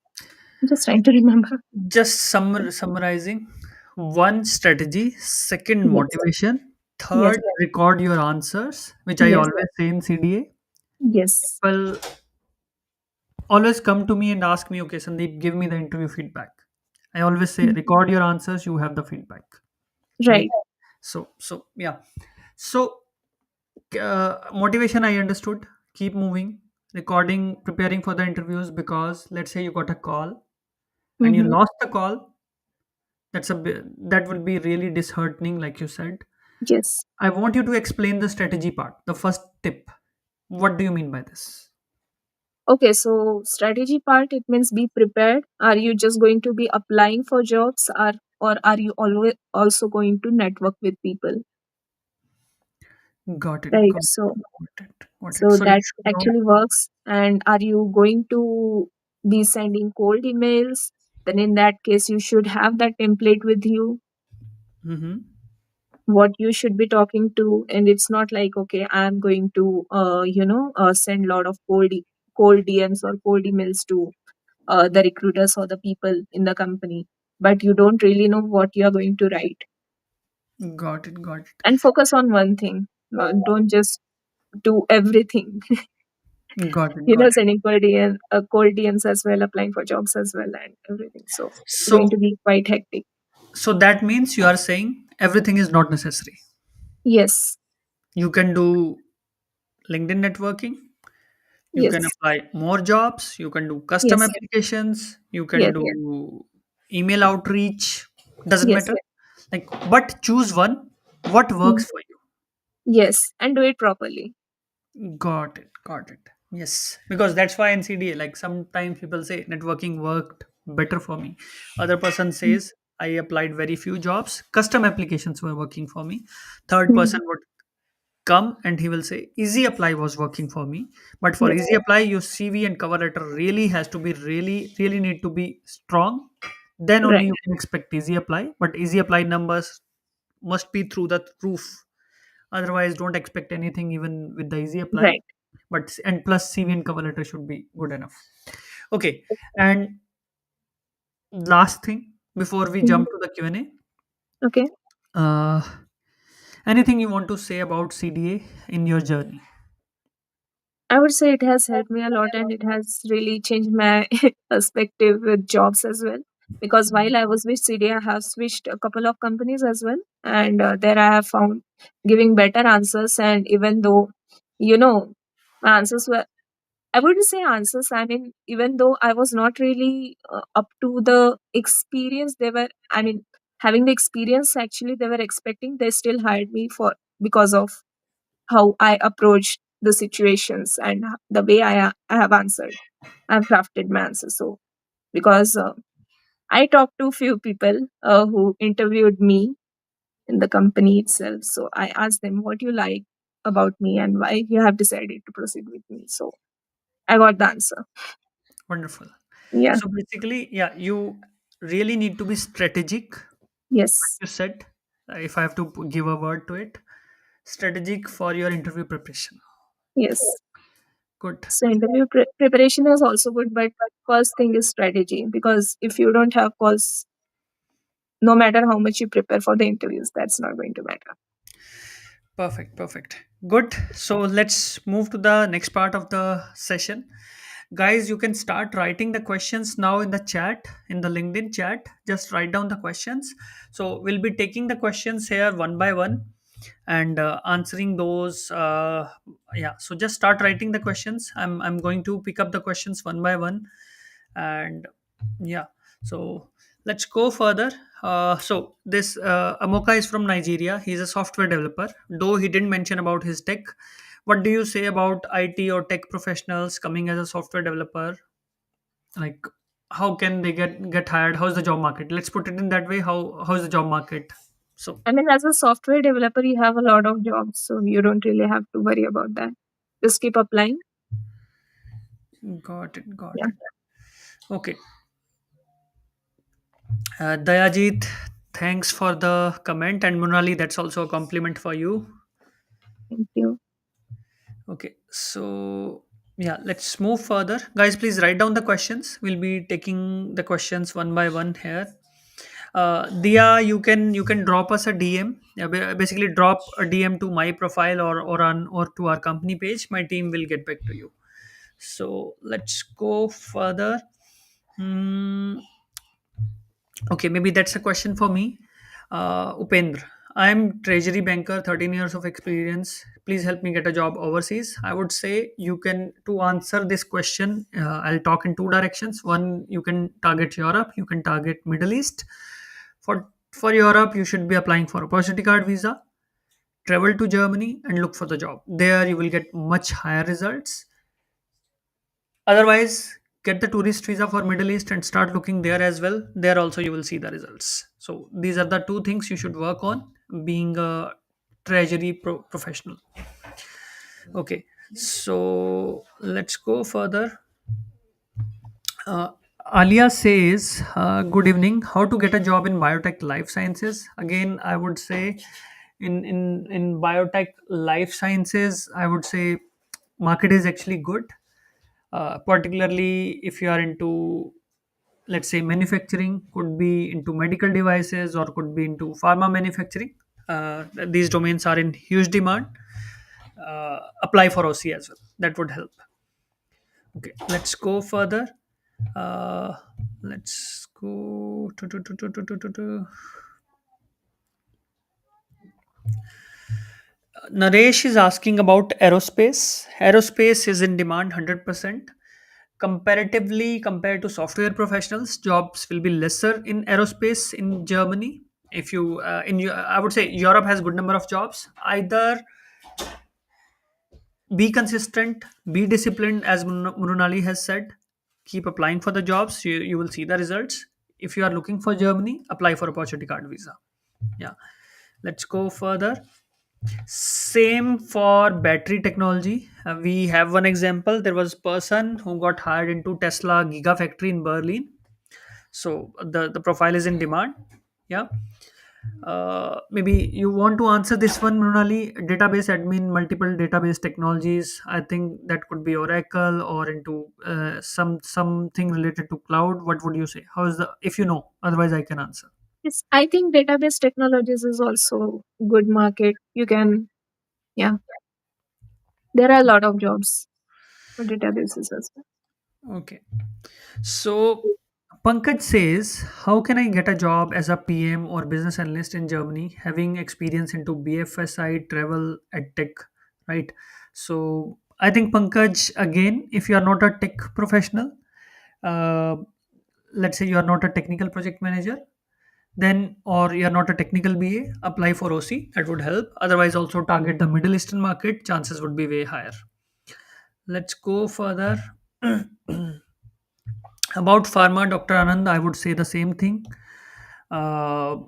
I'm just trying to remember. Just summarizing: one, strategy; second, Yes, motivation; yes, third, record your answers, which I yes, always say in CDA. yes. People always come to me and ask me, okay, Sandeep, give me the interview feedback. I always say, Mm, record your answers, you have the feedback, right? right. So yeah. So motivation, I understood. Keep moving, recording, preparing for the interviews, because let's say you got a call and you Mm-hmm. lost the call. That will be really disheartening, like you said. Yes. I want you to explain the strategy part, the first tip. What do you mean by this? Okay, so strategy part, it means be prepared. Are you just going to be applying for jobs, or are you always also going to network with people? Got it. Right. Got So it. Got it. Got it. so So you that should know. actually works. And are you going to be sending cold emails? Then in that case, you should have that template with you, Hmm. what you should be talking to. And it's not like, okay, I'm going to send a lot of cold DMs or cold emails to the recruiters or the people in the company, but you don't really know what you're going to write. Got it. Got And focus on one thing. Don't just do everything. it. Got it. Got it. Sending cold DMs as well, applying for jobs as well, and everything, so it's going to So be quite hectic. so that means you are saying everything is not necessary. Yes. You can do LinkedIn networking. You can Yes. apply more jobs. You can do custom Yes. applications. You can Yes. do email outreach. Doesn't Yes. matter. Like, but choose one. What Mm. works for you? Yes, and do it properly. Got it. Got it. Yes, because that's why NCDA. Like sometimes people say networking worked better for me. Other person Mm. says I applied very few jobs. Custom applications were working for me. Third Mm. person would come and he will say easy apply was working for me. But for Yes. easy apply, your CV and cover letter really has to be really need to be strong. Then only Right. you can expect easy apply. But easy apply numbers must be through the roof. Otherwise, don't expect anything even with the easy apply. Right. But and plus CV and cover letter should be good enough. Okay. And last thing before we Mhm. jump to the Q&A, Okay. uh, anything you want to say about CDA in your journey? I would say it has helped me a lot, and it has really changed my perspective with jobs as well. because while I was with CD, I have switched a couple of companies as well, and there I have found giving better answers. And even though, you know, my answers were, I wouldn't say answers. I mean, even though I was not really up to the experience they were, I mean, having the experience actually they were expecting, they still hired me for because of how I approached the situations and the way I have answered. I've crafted my answer. So because I talked to few people who interviewed me in the company itself. So I asked them what you like about me and why you have decided to proceed with me. So I got the answer. Wonderful. Yeah. So basically, yeah, you really need to be strategic. Yes. You said, if I have to give a word to it, strategic for your interview preparation. Yes. Good. So interview preparation is also good, but first thing is strategy, because if you don't have calls, no matter how much you prepare for the interviews, that's not going to matter. Perfect. Perfect. Good. So let's move to the next part of the session. Guys, you can start writing the questions now in the chat, in the LinkedIn chat. Just write down the questions. So we'll be taking the questions here one by one and answering those. Yeah. So just start writing the questions. I'm going to pick up the questions one by one, and yeah. So let's go further. So this Amoka is from Nigeria. He's a software developer, though he didn't mention about his tech. What do you say about IT or tech professionals coming as a software developer? Like, how can they get hired? How's the job market? Let's put it in that way. How's the job market? So I mean, as a software developer, you have a lot of jobs, so you don't really have to worry about that. Just keep applying. got it, got Yeah. it. Okay, Dayajit, thanks for the comment, and Munali, that's also a compliment for you. Thank you. Okay, so yeah, let's move further. Guys, please write down the questions. We'll be taking the questions one by one here. Dia, you can drop us a DM. Yeah, basically drop a DM to my profile or to our company page. My team will get back to you. So let's go further. Hmm, okay, maybe that's a question for me. Upendra, I'm treasury banker, 13 years of experience. Please help me get a job overseas. I would say you can, to answer this question, I'll talk in two directions. One, you can target Europe, you can target Middle East. For Europe, you should be applying for opportunity card visa, travel to Germany and look for the job. There you will get much higher results. Otherwise, get the tourist visa for Middle East and start looking there as well. There also you will see the results. So these are the two things you should work on being a treasury professional. Okay, so let's go further. Uh, Alia says, "Good evening. How to get a job in biotech life sciences?" Again, I would say, in biotech life sciences, I would say market is actually good, particularly if you are into, let's say, manufacturing, could be into medical devices or could be into pharma manufacturing. These domains are in huge demand. Apply for OC as well. That would help. Okay, let's go further. Uh, let's go to. Naresh is asking about aerospace. Aerospace is in demand 100%. Comparatively, compared to software professionals, jobs will be lesser in aerospace in Germany. If you I would say Europe has good number of jobs. Either be consistent, be disciplined, as Mrunali has said. Keep applying for the jobs. You will see the results. If you are looking for Germany, apply for opportunity card visa. Yeah. Let's go further. Same for battery technology. We have one example. There was a person who got hired into Tesla Gigafactory in Berlin. So the profile is in demand. Yeah. Maybe you want to answer this one, Mrunali. Database admin, multiple database technologies. I think that could be Oracle or into something related to cloud. What would you say? How is the, if you know? Otherwise, I can answer. Yes, I think database technologies is also good market. You can, yeah, there are a lot of jobs for databases as well. Okay. So Pankaj says, "How can I get a job as a PM or business analyst in Germany, having experience into BFSI, travel, tech?" Right. So I think Pankaj, again, if you are not a tech professional, uh, let's say you are not a technical project manager, then or you're not a technical BA, apply for OC. That would help. Otherwise, also target the Middle Eastern market. Chances would be way higher. Let's go further. About pharma, Dr. Anand, I would say the same thing. Uh,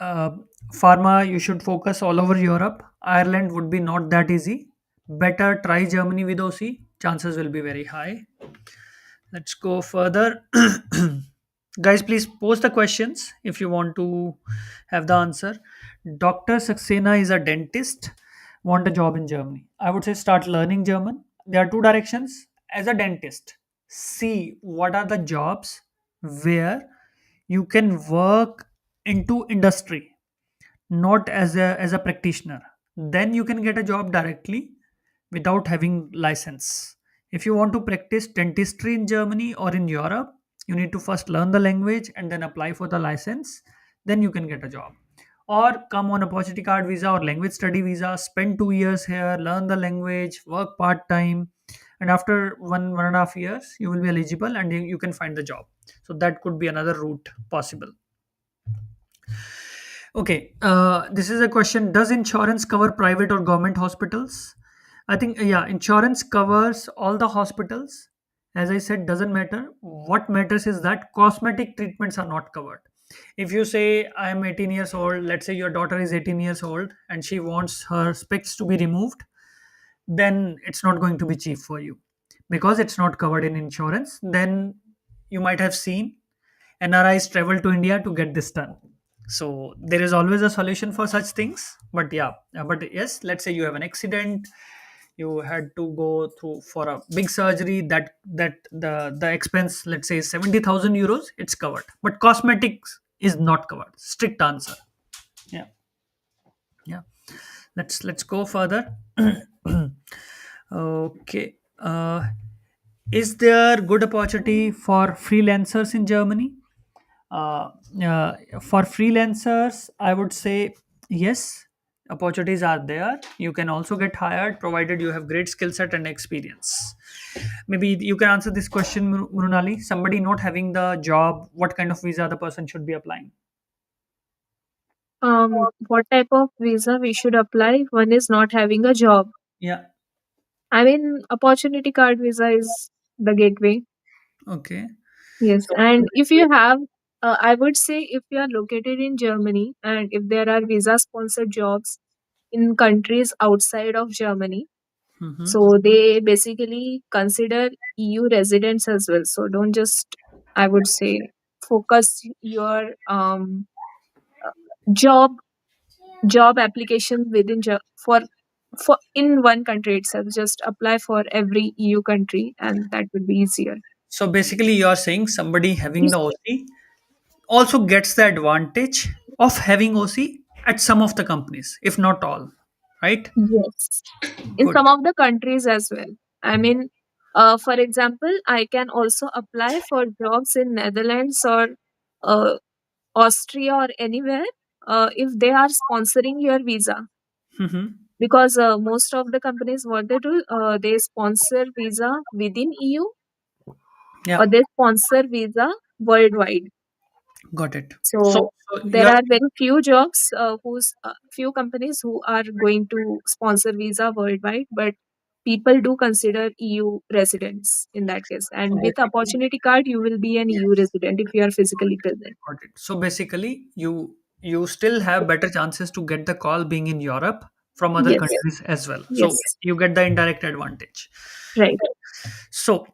uh, Pharma, you should focus all over Europe. Ireland would be not that easy. Better try Germany with OC. Chances will be very high. Let's go further. Guys, please post the questions if you want to have the answer. Dr. Saxena is a dentist, want a job in Germany. I would say start learning German. There are two directions. As a dentist, see what are the jobs where you can work into industry, not as a practitioner. Then you can get a job directly without having license. If you want to practice dentistry in Germany or in Europe, you need to first learn the language and then apply for the license. Then you can get a job. Or come on opportunity card visa or language study visa, spend 2 years here, learn the language, work part time, and after 1.5 years, you will be eligible and you can find the job. So that could be another route possible. Okay, this is a question. Does insurance cover private or government hospitals? I think, yeah, insurance covers all the hospitals. As I said, doesn't matter. What matters is that cosmetic treatments are not covered. If you say, I'm 18 years old, let's say your daughter is 18 years old and she wants her specs to be removed, then it's not going to be cheap for you because it's not covered in insurance. Then you might have seen NRIs travel to India to get this done. So there is always a solution for such things. But yeah, but yes, let's say you have an accident, you had to go through for a big surgery that the expense, let's say, is 70,000 euros. It's covered, but cosmetics is not covered. Strict answer. Yeah, yeah. Let's go further. Okay. Is there good opportunity for freelancers in Germany? Uh, for freelancers, I would say yes, opportunities are there. You can also get hired provided you have great skill set and experience. Maybe you can answer this question, Mrunali. Somebody not having the job, what kind of visa the person should be applying? What type of visa we should apply if one is not having a job? Yeah. I mean, opportunity card visa is the gateway. Okay. Yes, So, and if you have, I would say if you are located in Germany and if there are visa sponsored jobs in countries outside of Germany, mhm. so they basically consider EU residents as well. So don't just, I would say, focus your uh, job job application within for in one country itself. Just apply for every EU country, and that would be easier. So basically, you are saying somebody having the OC also gets the advantage of having OC at some of the companies, if not all, right? Yes, in Good. some of the countries as well. I mean, for example, I can also apply for jobs in Netherlands or uh, Austria or anywhere if they are sponsoring your visa. Hmm. Because most of the companies, what they do, they sponsor visa within EU Yeah, or they sponsor visa worldwide. got it. So, So so there you're are very few jobs, whose few companies who are going to sponsor visa worldwide, but people do consider EU residents in that case. so And with basically, opportunity card, you will be an EU resident if you are physically present. got it. So basically, you still have better chances to get the call being in Europe from other Yes, countries as well. So yes, you get the indirect advantage. right. So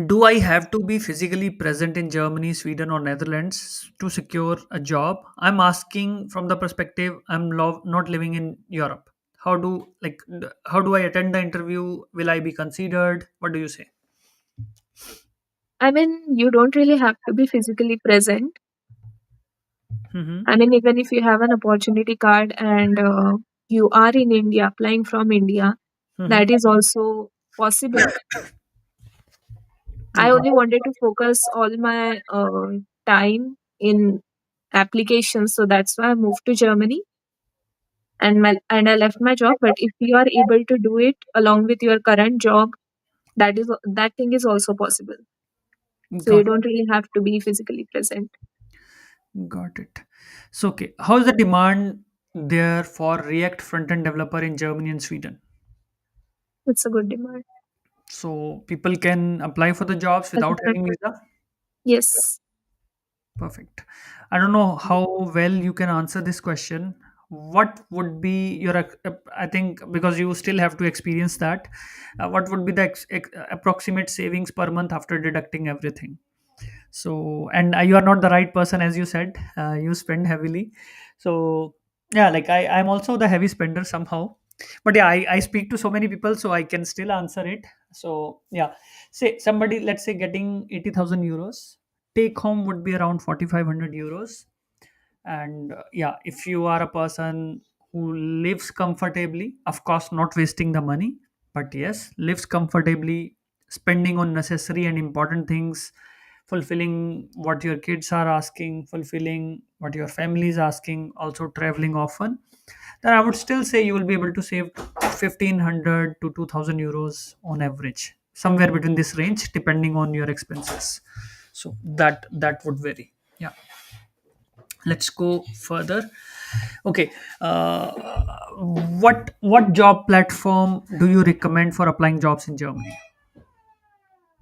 do I have to be physically present in Germany, Sweden, or Netherlands to secure a job? I'm asking from the perspective not living in Europe. How do I attend the interview? Will I be considered? What do you say? I mean, you don't really have to be physically present. Mm-hmm. I mean, even if you have an opportunity card and you are in India, applying from India, Mm-hmm. that is also possible. I Got only wanted to focus all my time in applications, so that's why I moved to Germany and I left my job. But if you are able to do it along with your current job, that thing is also possible. So you got don't really have to be physically present. got it. So okay, how is the demand there for React front-end developer in Germany and Sweden? It's a good demand. So people can apply for the jobs without Assistant. having visa? Yes. Perfect. I don't know how well you can answer this question. What would be your, I think, because you still have to experience that, what would be the approximate savings per month after deducting everything? So, and you are not the right person, as you said, you spend heavily. So, yeah, like I'm also the heavy spender somehow. But yeah, I speak to so many people, so I can still answer it. So, yeah, say somebody, let's say, getting 80,000 euros, take home would be around 4,500 euros. And yeah, if you are a person who lives comfortably, of course not wasting the money, but yes, lives comfortably, spending on necessary and important things, fulfilling what your kids are asking, fulfilling what your family is asking, also traveling often, then I would still say you will be able to save 1,500 to 2,000 euros on average, somewhere between this range depending on your expenses. So that would vary. Yeah, let's go further. Okay, what job platform do you recommend for applying jobs in Germany?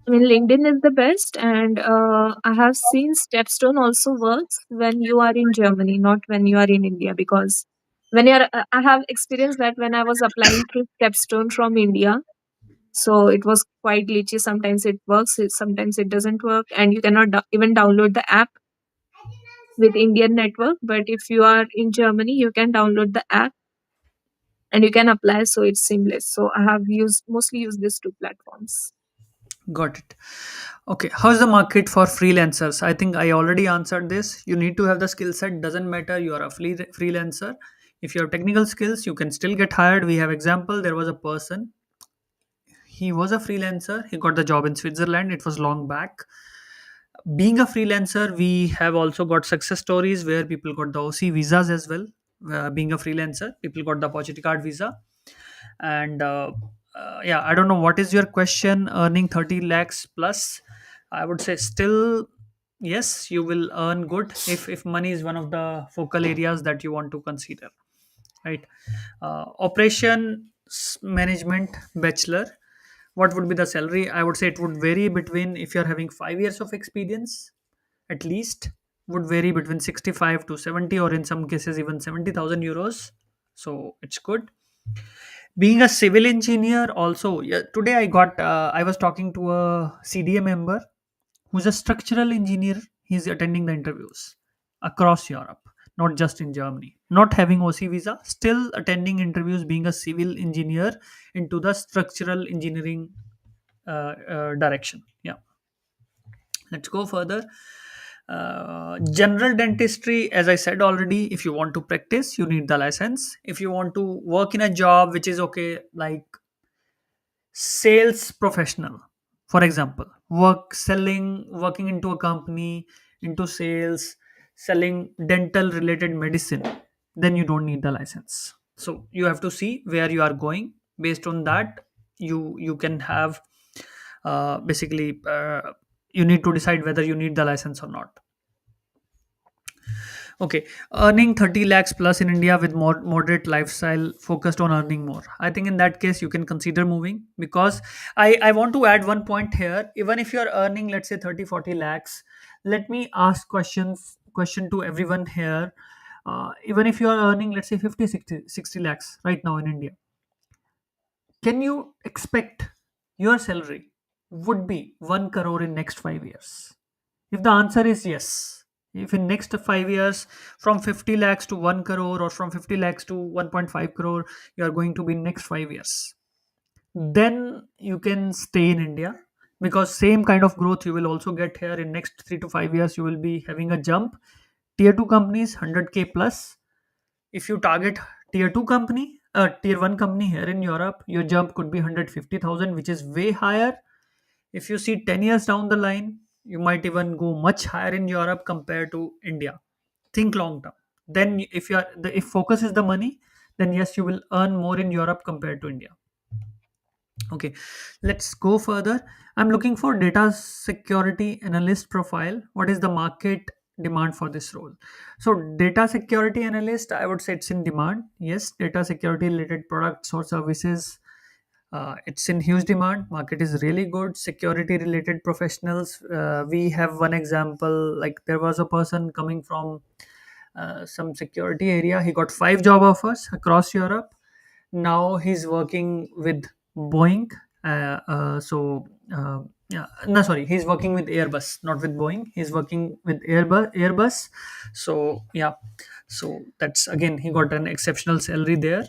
I mean, LinkedIn is the best, and I have seen Stepstone also works when you are in Germany, not when you are in India. Because when you're, I have experienced that when I was applying through Stepstone from India, so it was quite glitchy. Sometimes it works, sometimes it doesn't work, and you cannot even download the app with Indian network. But if you are in Germany, you can download the app and you can apply, so it's seamless. So I have used mostly used these two platforms. Got it. Okay, how's the market for freelancers? I think I already answered this. You need to have the skill set. Doesn't matter you are a freelancer. If you have technical skills, you can still get hired. We have example. There was a person. He was a freelancer. He got the job in Switzerland. It was long back. Being a freelancer, we have also got success stories where people got the OC visas as well. Being a freelancer, people got the opportunity card visa. And yeah, I don't know what is your question. Earning 30 lakhs plus, I would say still yes, you will earn good if money is one of the focal areas that you want to consider, right? Operations management bachelor, what would be the salary? I would say it would vary between, if you're having 5 years of experience at least, would vary between 65 to 70, or in some cases even 70,000 euros. So it's good. Being a civil engineer also, yeah, today I was talking to a CDA member who's a structural engineer. He's attending the interviews across Europe, not just in Germany, not having OC visa, still attending interviews, being a civil engineer into the structural engineering direction. Yeah, let's go further. General dentistry, as I said already, if you want to practice, you need the license. If you want to work in a job which is okay, like sales professional, for example, working into a company, into sales, selling dental related medicine, then you don't need the license. So you have to see where you are going. Based on that, you can have, basically, you need to decide whether you need the license or not. Okay, earning 30 lakhs plus in India with more moderate lifestyle focused on earning more. I think in that case you can consider moving, because I want to add one point here. Even if you're earning, let's say, 30 40 lakhs, let me ask question to everyone here. Even if you are earning, let's say, 50 60 lakhs right now in India, can you expect your salary would be 1 crore in next 5 years? If the answer is yes, if in next 5 years from 50 lakhs to 1 crore, or from 50 lakhs to 1.5 crore, you are going to be in next 5 years, then you can stay in India, because same kind of growth you will also get here. In next 3 to 5 years you will be having a jump. Tier 2 companies 100k plus. If you target tier 2 company, tier 1 company here in Europe, your jump could be 150,000, which is way higher. If you see 10 years down the line, you might even go much higher in Europe compared to India. Think long term. Then if if focus is the money, then yes, you will earn more in Europe compared to India. Okay, let's go further. I'm looking for data security analyst profile. What is the market demand for this role? So, data security analyst, I would say it's in demand. Yes, data security related products or services, it's in huge demand. Market is really good. Security related professionals, we have one example. Like there was a person coming from some security area. He got 5 job offers across Europe. Now he's working with Boeing. Yeah, no, sorry, he's working with Airbus, not with Boeing. He's working with Airbus. So yeah, so that's again he got an exceptional salary there.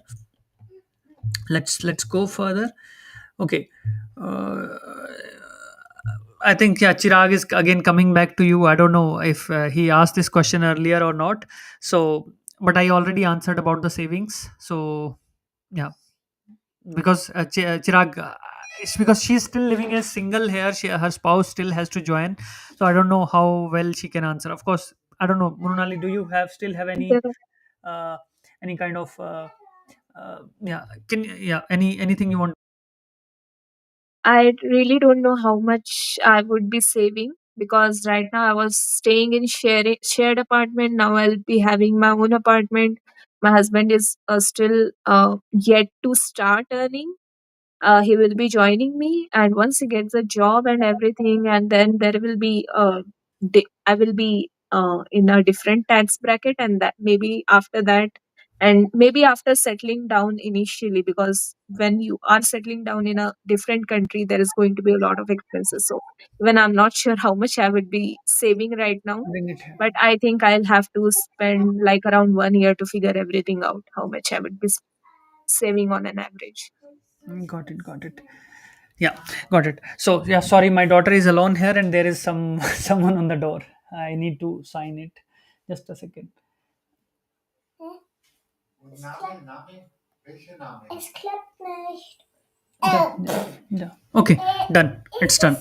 Let's go further. Okay, uh, I think yeah, Chirag is again coming back to you. I don't know if he asked this question earlier or not. So, but I already answered about the savings. So yeah, because Chirag, it's because she's still living as single here. Her spouse still has to join. So I don't know how well she can answer. Of course, I don't know. Mrunali, do you have still have uh, any kind of yeah? Can yeah anything you want? I really don't know how much I would be saving because right now I was staying in shared apartment. Now I'll be having my own apartment. My husband is still yet to start earning. He will be joining me, and once he gets a job and everything, and then there will be I will be in a different tax bracket, and that maybe after that, and maybe after settling down initially, because when you are settling down in a different country, there is going to be a lot of expenses. So even I'm not sure how much I would be saving right now, Bring it here. but I think I'll have to spend like around 1 year to figure everything out, how much I would be saving on an average. Got it. Got it. Yeah, got it. So yeah, sorry, my daughter is alone here, and there is some someone on the door. I need to sign it. Just a second. Yeah, yeah, yeah. Okay, done. It's done.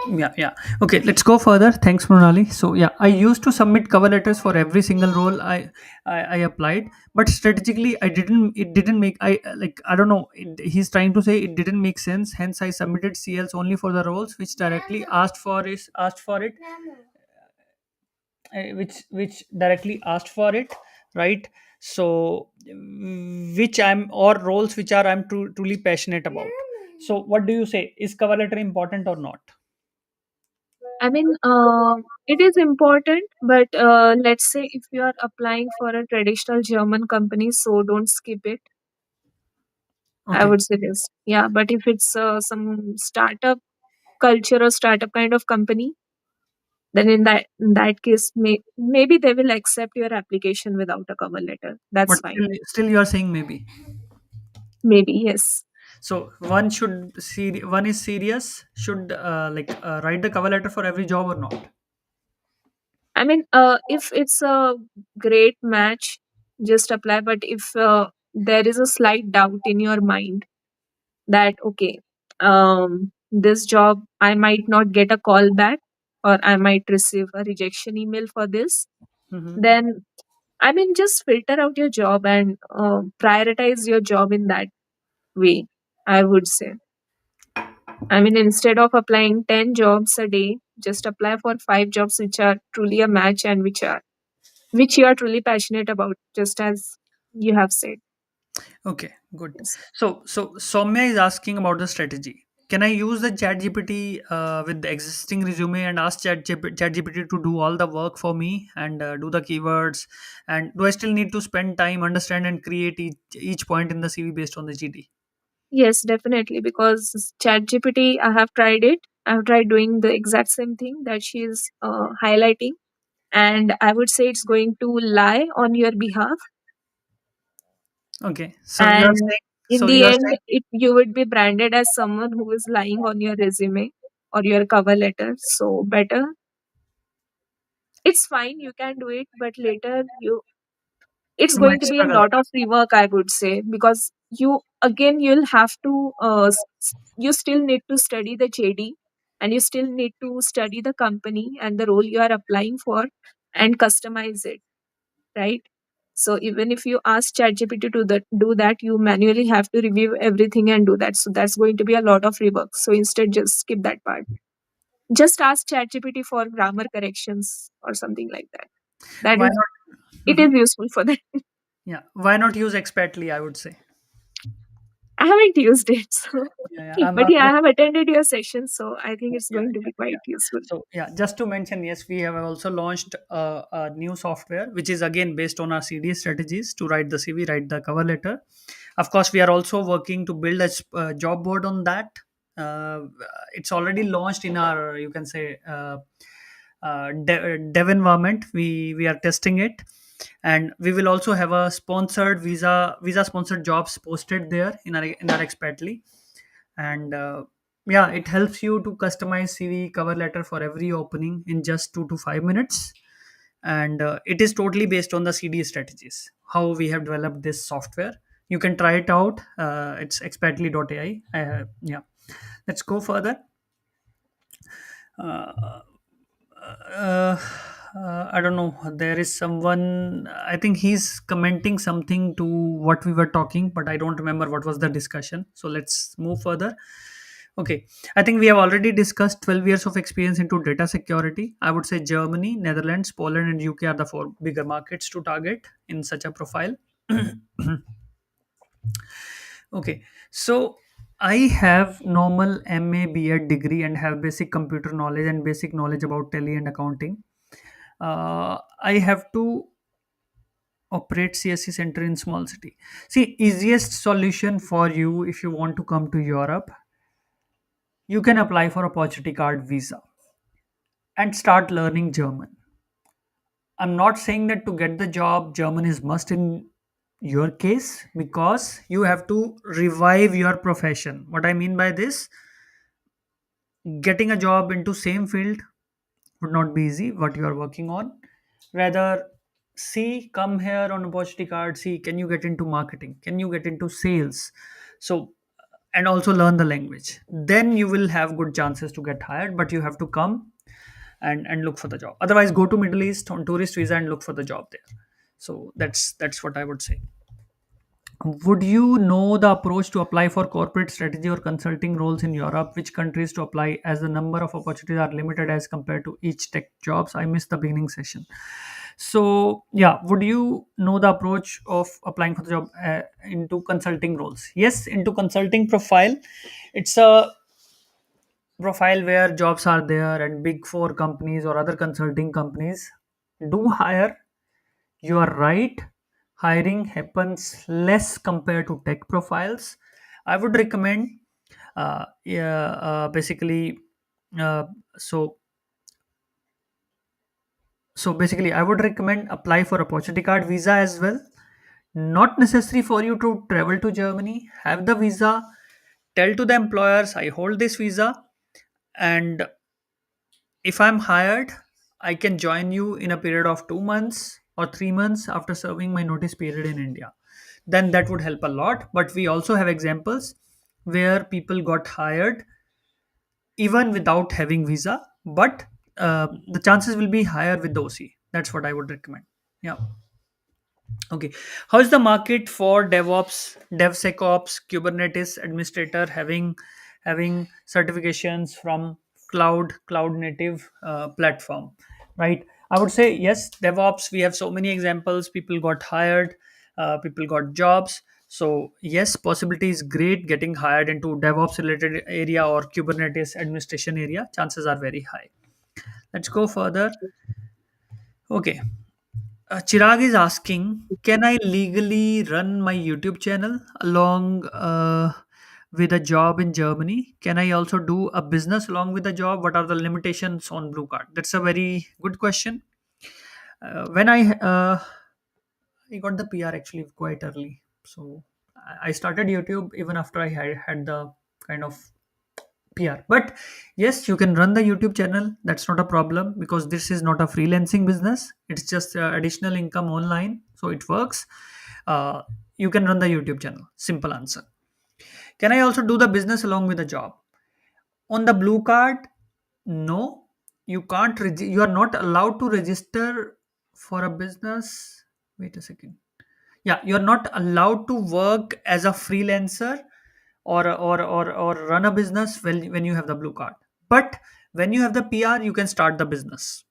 Yeah, yeah. Okay, let's go further. Thanks, Mronali. So yeah, I used to submit cover letters for every single role I applied, but strategically I didn't. It didn't make. I don't know. He's trying to say it didn't make sense. Hence, I submitted CLs only for the roles which directly asked for it, which directly asked for it, right? So which I'm or roles which are I'm truly passionate about. So what do you say? Is cover letter important or not? I mean, it is important, but let's say if you are applying for a traditional German company, so don't skip it. I Okay. would suggest, yeah. But if it's some startup culture or startup kind of company, then in that case, maybe they will accept your application without a cover letter. But That's fine. still you are saying maybe. Maybe yes. So one should see one is serious should write the cover letter for every job or not? I mean, if it's a great match, just apply. But if there is a slight doubt in your mind that okay, this job I might not get a call back, or I might receive a rejection email for this, Hmm. then I mean just filter out your job and prioritize your job in that way, I would say. I mean, instead of applying 10 jobs a day, just apply for 5 jobs which are truly a match and which you are truly passionate about, just as you have said. Okay, good. Yes. So Soumya is asking about the strategy. Can I use the ChatGPT with the existing resume and ask ChatGPT to do all the work for me and do the keywords? And do I still need to spend time, understand, and create each point in the CV based on the GD? Yes, definitely. Because ChatGPT, I have tried it. I have tried doing the exact same thing that she is highlighting, and I would say it's going to lie on your behalf. Okay, so you are And saying, in so the you are end, saying, you would be branded as someone who is lying on your resume or your cover letter. So better, it's fine. You can do it, but later it's You going might to be a struggle. lot of rework, I would say, because you'll have to you still need to study the JD, and you still need to study the company and the role you are applying for and customize it, right? So even if you ask ChatGPT to do that, you manually have to review everything and do that. So that's going to be a lot of rework. So instead, just skip that part. Just ask ChatGPT for grammar corrections or something like that. That Why is, not? it is Mhm. useful for that. Yeah, why not use expertly, I would say. I haven't used it, so Yeah, yeah. but yeah, I have attended your session, so I think it's Yeah, going to yeah, be quite yeah. useful. So yeah, just to mention, yes, we have also launched a new software which is again based on our CD strategies to write the CV, write the cover letter. Of course, we are also working to build a job board on that. Uh, it's already launched in our, you can say, dev environment. We are testing it, and we will also have a sponsored visa sponsored jobs posted there in our expertly. And yeah, it helps you to customize CV cover letter for every opening in just 2 to 5 minutes. And it is totally based on the CD strategies, how we have developed this software. You can try it out. It's expertly.ai. Yeah, let's go further. uh, uh, I don't know. There is someone. I think he's commenting something to what we were talking, but I don't remember what was the discussion. So let's move further. Okay, I think we have already discussed 12 years of experience into data security. I would say Germany, Netherlands, Poland, and UK are the four bigger markets to target in such a profile. Okay, so I have normal MA B.Ed degree and have basic computer knowledge and basic knowledge about tele and accounting. I have to operate CSC center in small city. See, easiest solution for you if you want to come to Europe, you can apply for opportunity card visa and start learning German. I'm not saying that to get the job, German is must in your case, because you have to revive your profession. What I mean by this, getting a job into same field would not be easy what you are working on. Rather, see, come here on opportunity card, see, can you get into marketing, can you get into sales? So, and also learn the language, then you will have good chances to get hired. But you have to come and look for the job. Otherwise, go to Middle East on tourist visa and look for the job there. So that's what I would say. Would you know the approach to apply for corporate strategy or consulting roles in Europe? Which countries to apply, as the number of opportunities are limited as compared to each tech jobs? I missed the beginning session. So yeah, would you know the approach of applying for the job into consulting roles? Yes, into consulting profile. It's a profile where jobs are there, and big four companies or other consulting companies do hire. You are right. Hiring happens less compared to tech profiles. I would recommend, yeah, basically, uh, so basically, I would recommend apply for opportunity card visa as well. Not necessary for you to travel to Germany. Have the visa. Tell to the employers, I hold this visa, and if I'm hired, I can join you in a period of 2 months or 3 months after serving my notice period in India. Then that would help a lot. But we also have examples where people got hired even without having visa, but the chances will be higher with the OC. That's what I would recommend. Yeah. Okay. How is the market for DevOps, DevSecOps, Kubernetes administrator having certifications from cloud native platform, right? I would say yes. DevOps. We have so many examples. People got hired. People got jobs. So yes, possibility is great getting hired into DevOps related area or Kubernetes administration area. Chances are very high. Let's go further. Okay. Chirag is asking, can I legally run my YouTube channel along with a job in Germany? Can I also do a business along with a job? What are the limitations on Blue Card? That's a very good question. When I got the PR actually quite early, so I started YouTube even after I had the kind of PR. But yes, you can run the YouTube channel. That's not a problem because this is not a freelancing business. It's just additional income online. So it works. uh, you can run the YouTube channel. Simple answer. Can I also do the business along with the job? On the blue card, no, you can't. You are not allowed to register for a business. Wait a second. Yeah, you're not allowed to work as a freelancer or run a business when you have the blue card. But when you have the PR, you can start the business.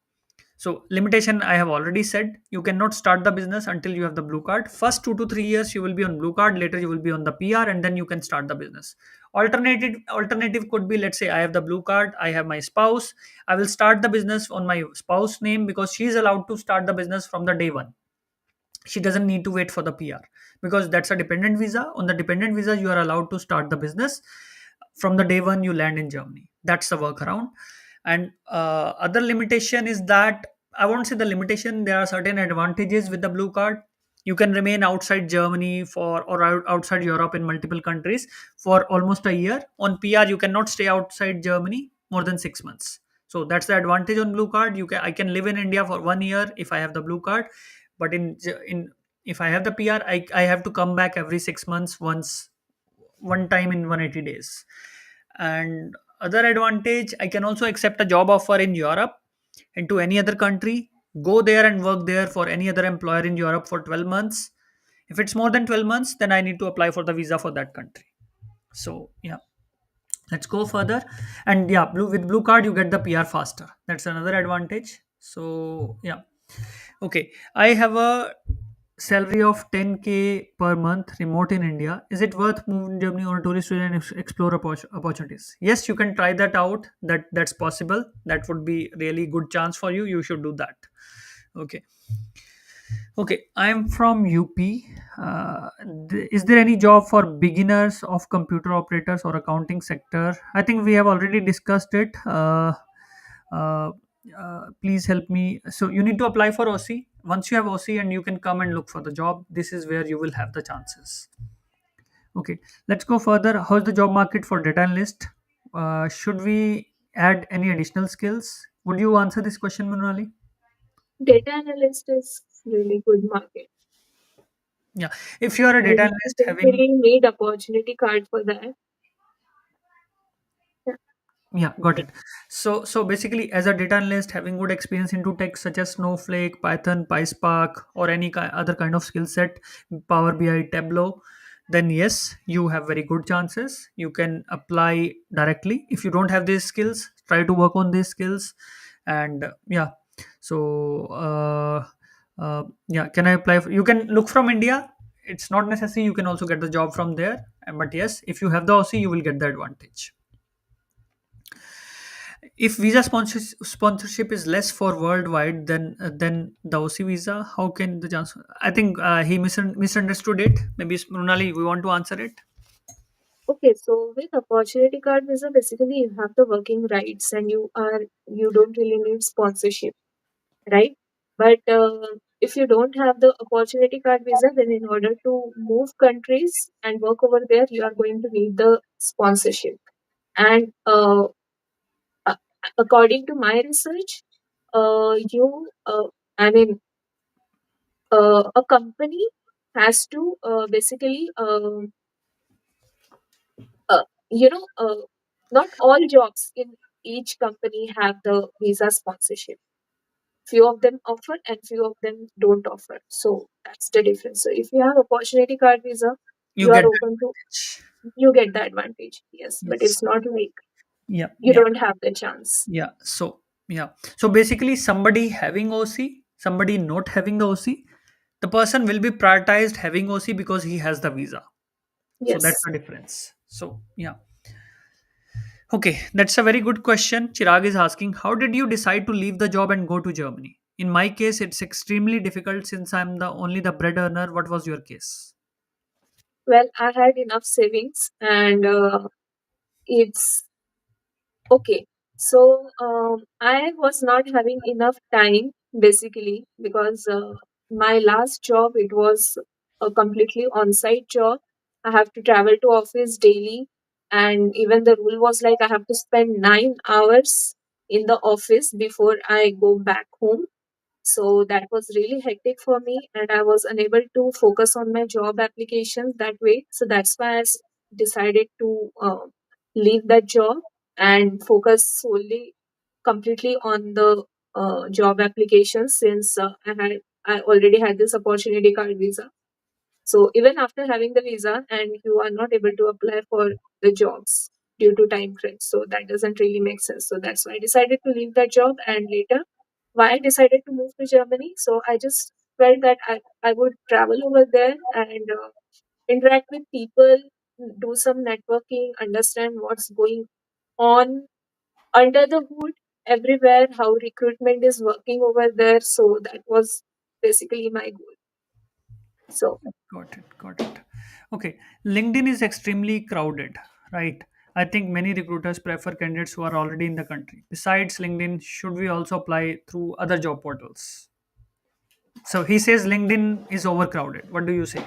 So limitation I have already said, you cannot start the business until you have the blue card. First 2 to 3 years you will be on blue card, later you will be on the PR, and then you can start the business. Alternative could be, let's say I have the blue card, I have my spouse, I will start the business on my spouse name because she is allowed to start the business from the day one. She doesn't need to wait for the PR because that's a dependent visa. On the dependent visa, you are allowed to start the business from the day one you land in Germany. That's the workaround. And other limitation is that, I won't say the limitation. There are certain advantages with the blue card. You can remain outside Germany for or outside Europe in multiple countries for almost a year. On PR, you cannot stay outside Germany more than 6 months. So that's the advantage on blue card. I can live in India for 1 year if I have the blue card, but in if I have the PR, I have to come back every 6 months once, one time in 180 days. And other advantage, I can also accept a job offer in Europe and to any other country, go there and work there for any other employer in Europe for 12 months. If it's more than 12 months, then I need to apply for the visa for that country. So yeah, let's go further. And yeah, with blue card you get the PR faster. That's another advantage. So yeah. Okay, I have a salary of 10K per month, remote in India. Is it worth moving to Germany or tourist visa and explore opportunities? Yes, you can try that out. That's possible. That would be really good chance for you. You should do that. Okay. Okay, I'm from UP. Is there any job for beginners of computer operators or accounting sector? I think we have already discussed it. Uh, please help me. So you need to apply for OC. Once you have OC and you can come and look for the job, this is where you will have the chances. Okay, let's go further. How's the job market for data analyst? Should we add any additional skills? Would you answer this question, Mrunali? Data analyst is really good market, Yeah. If you are a data and you analyst don't having, really need opportunity card for that. Yeah. yeah, got it. So basically, as a data analyst, having good experience into tech such as Snowflake, Python, PySpark, or any other kind of skill set, Power BI, Tableau, then yes, you have very good chances. You can apply directly. If you don't have these skills, try to work on these skills, and yeah. So yeah, can I apply? You can look from India. It's not necessary. You can also get the job from there. But yes, if you have the OC, you will get the advantage. If visa sponsorship is less for worldwide than the OC visa, how can the chance? I think he misunderstood it. Maybe Mrunali, we want to answer it. Okay, so with opportunity card visa, basically you have the working rights and you don't really need sponsorship, right? But if you don't have the opportunity card visa, then in order to move countries and work over there, you are going to need the sponsorship. And a- according to my research, you I mean a company has to basically uh, you know not all jobs in each company have the visa sponsorship. Few of them offer and few of them don't offer, so that's the difference. So if you have opportunity card visa, You you are get open to, that. you get the advantage, yes, but Yes. it's not like Yeah. you Yeah. don't have the chance. Yeah. So yeah. So basically, somebody having OC, somebody not having the OC, the person will be prioritized having OC because he has the visa. So that's Yes. the difference. So yeah. Okay, that's a very good question. Chirag is asking, how did you decide to leave the job and go to Germany? In my case, it's extremely difficult since I'm the only the bread earner. What was your case? Well, I had enough savings, and it's okay. So I was not having enough time basically because my last job, it was a completely on-site job. I have to travel to office daily, and even the rule was like I have to spend 9 hours in the office before I go back home. So that was really hectic for me, and I was unable to focus on my job applications that way. So that's why decided to leave that job and focus solely, completely on the job applications, since I already had this opportunity card visa. So even after having the visa and you are not able to apply for the jobs due to time crunch, so that doesn't really make sense. So that's why I decided to leave that job. And later, why I decided to move to Germany. So I just felt that I would travel over there and interact with people, do some networking, understand what's going on under the hood everywhere, how recruitment is working over there. So that was basically my goal. So Got it. Got it. Okay. LinkedIn is extremely crowded, right? I think many recruiters prefer candidates who are already in the country. Besides LinkedIn, should we also apply through other job portals? So he says LinkedIn is overcrowded. What do you say?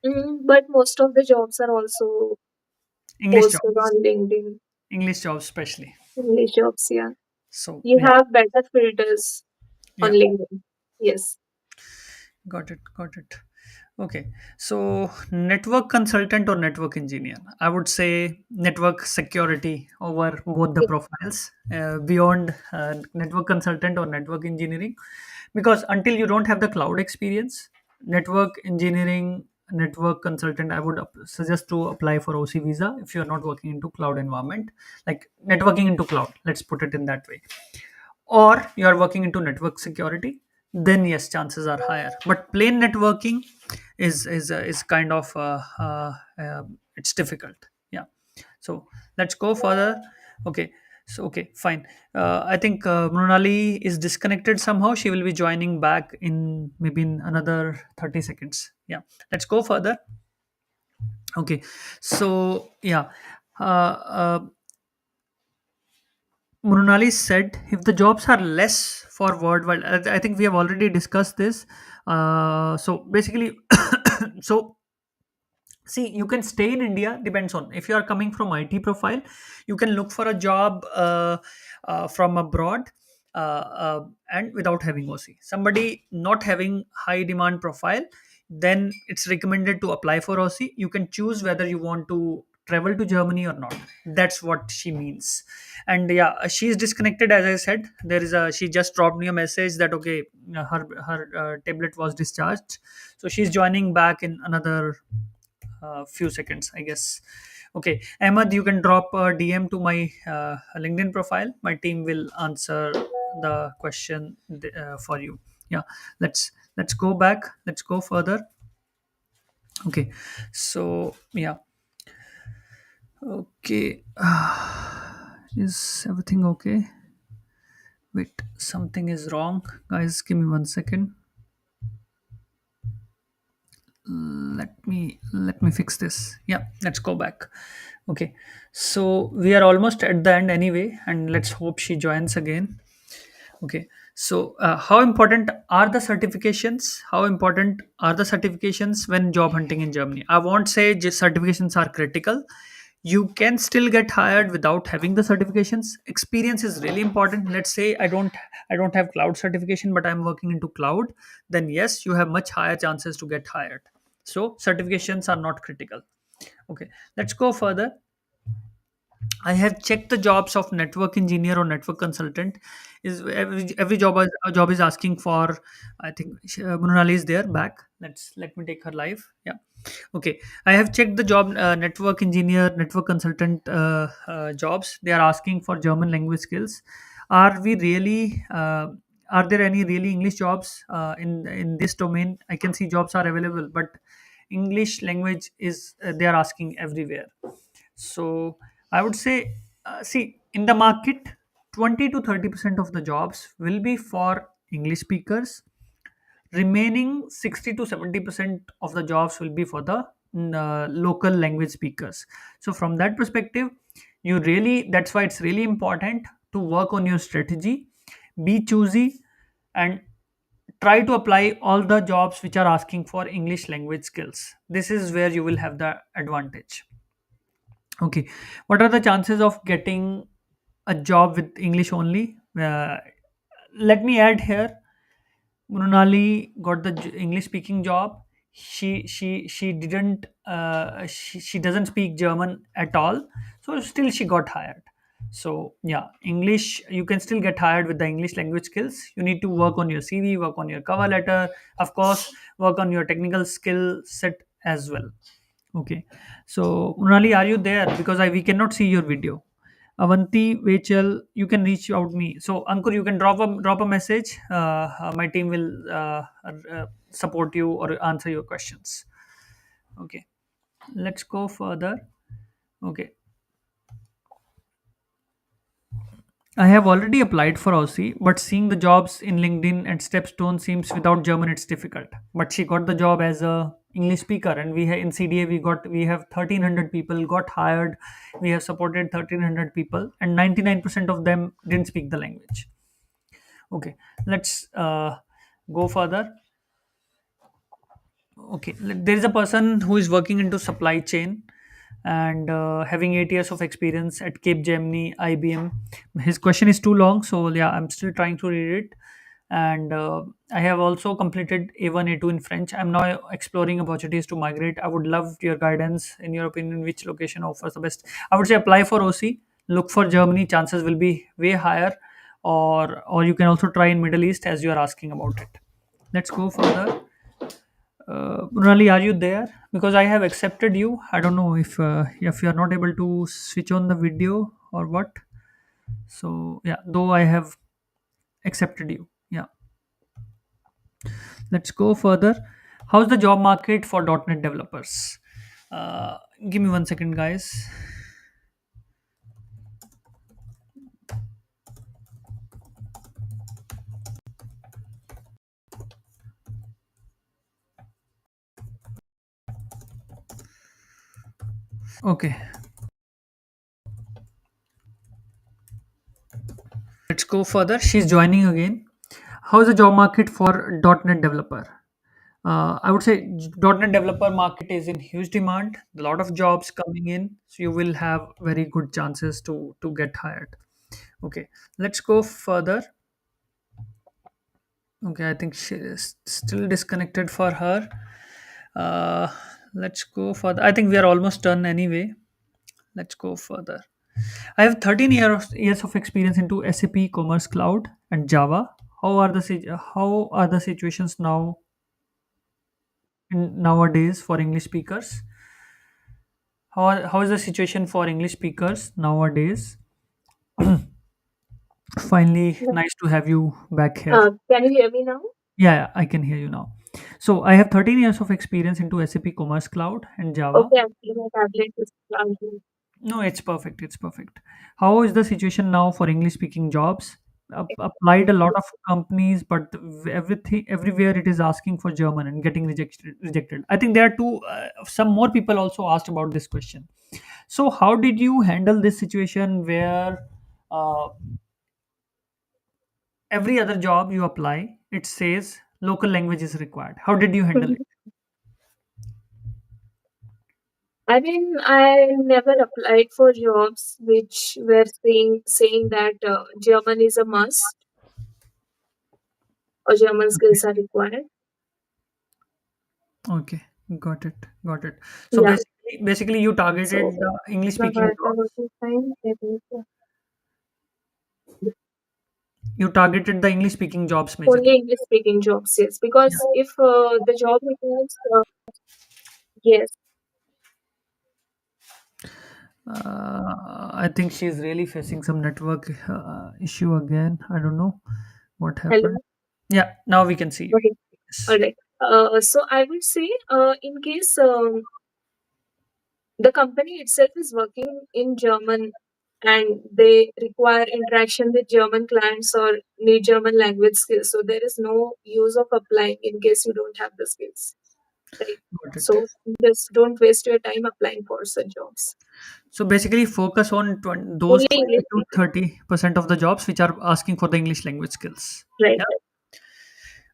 But most of the jobs are also English posted jobs. on LinkedIn. English jobs, especially. English jobs, yeah. So, You yeah. have better filters on Yeah. LinkedIn. Yes. Got it. Got it. Okay, so network consultant or network engineer? I would say network security over both the Ye- profiles, beyond network consultant or network engineering, because until you don't have the cloud experience, network engineering, network consultant, I would suggest to apply for OC visa if you're not working into cloud environment, like networking into cloud. Let's put it in that way, or you are working into network security, then yes, chances are higher. But plain networking is kind of it's difficult. Yeah. So let's go further. Okay. So okay, fine. I think Mrunali is disconnected somehow. She will be joining back in maybe in another 30 seconds. Yeah. Let's go further. Okay. So yeah. Uh, Mrunali said if the jobs are less for worldwide, I think we have already discussed this. So basically, so see, you can stay in India, depends on if you are coming from IT profile, you can look for a job from abroad, and without having OC. Somebody not having high demand profile, then it's recommended to apply for OC. You can choose whether you want to travel to Germany or not. That's what she means. And yeah, she is disconnected. As I said, there is a she just dropped me a message that okay, her tablet was discharged, so she's joining back in another few seconds, I guess. Okay, Ahmad, you can drop a DM to my LinkedIn profile. My team will answer the question for you. Yeah, let's go back. Let's go further. Okay, so yeah. Okay, is everything okay? Wait, something is wrong, guys. Give me 1 second. Let me fix this. Yeah, let's go back. Okay, so we are almost at the end anyway, and let's hope she joins again. Okay, so how important are the certifications? How important are the certifications when job hunting in Germany? I won't say just certifications are critical. You can still get hired without having the certifications. Experience is really important. Let's say I don't have cloud certification, but I'm working into cloud. Then yes, you have much higher chances to get hired. So certifications are not critical. Okay, let's go further. I have checked the jobs of network engineer or network consultant. Is every job is asking for. I think Mrunali is there back. Let me take her live. Yeah. Okay. I have checked the job network engineer, network consultant jobs. They are asking for German language skills. Are we really? Are there any really English jobs in this domain? I can see jobs are available, but English language is they are asking everywhere. So I would say, see, in the market, 20 to 30% of the jobs will be for English speakers. Remaining 60 to 70% of the jobs will be for the local language speakers. So from that perspective, you really that's why it's really important to work on your strategy, be choosy, and try to apply all the jobs which are asking for English language skills. This is where you will have the advantage. Okay, what are the chances of getting a job with English only? Let me add here. Mrunali got the English speaking job. She didn't she doesn't speak German at all, so still she got hired. So yeah, English, you can still get hired with the English language skills. You need to work on your CV, work on your cover letter, of course, work on your technical skill set as well. Okay, so Mrunali, are you there? Because we cannot see your video. Avanti, Vachel, you can reach out me. So Ankur, you can drop a message. My team will support you or answer your questions. Okay, let's go further. Okay, I have already applied for Aussie, but seeing the jobs in LinkedIn and Stepstone seems without German it's difficult. But she got the job as a English speaker, and in CDA we have 1,300 people got hired. We have supported 1,300 people, and 99% of them didn't speak the language. Okay, let's go further. Okay, there is a person who is working into supply chain and having 8 years of experience at Cape Gemini, IBM. His question is too long, so yeah, I'm still trying to read it. And I have also completed A1, A2 in French. I'm now exploring opportunities to migrate. I would love your guidance. In your opinion, which location offers the best? I would say apply for OC. Look for Germany. Chances will be way higher. Or you can also try in Middle East as you are asking about it. Let's go further. Mrunali, are you there? Because I have accepted you. I don't know if you are not able to switch on the video or what. So yeah, though I have accepted you. Yeah, let's go further. How's the job market for .NET developers? Uh, Give me 1 second, guys. Okay, let's go further. She's joining again. How's the job market for .NET developer? I would say .NET developer market is in huge demand. A lot of jobs coming in, so you will have very good chances to get hired. Okay, let's go further. Okay, I think she is still disconnected for her. Uh, let's go further. I think we are almost done anyway. Let's go further. I have 13 years of experience into SAP Commerce Cloud and Java. How are the situations nowadays for English speakers? How is the situation for English speakers nowadays? Finally, Yeah. nice to have you back here. Can you hear me now? Yeah, yeah, I can hear you now. So I have 13 years of experience into SAP Commerce Cloud and Java. Okay, actually, my tablet is charging. No, it's perfect. It's perfect. How is the situation now for English speaking jobs? Applied a lot of companies, but everything everywhere it is asking for German and getting rejected. I think there are two. Some more people also asked about this question. So, how did you handle this situation where uh, every other job you apply, it says local language is required? How did you handle it? I mean, I never applied for jobs which were saying that German is a must or German skills are required. Okay, got it, got it. So Yeah. basically, you targeted So the English my speaking Wi-Fi jobs. working fine. You targeted the English speaking jobs majorly. Only English speaking jobs, yes. Yeah. Because if the job requires, yes, I think she's really facing some network issue again. I don't know what happened. hello. Yeah, now we can see you. Okay, all Yes. right. So I would say, in case the company itself is working in German and they require interaction with German clients or need German language skills, so there is no use of applying in case you don't have the skills, right? Got it. So just don't waste your time applying for such jobs. So basically, focus on those Only 20 English to speaking, 30% of the jobs which are asking for the English language skills. right? Yeah.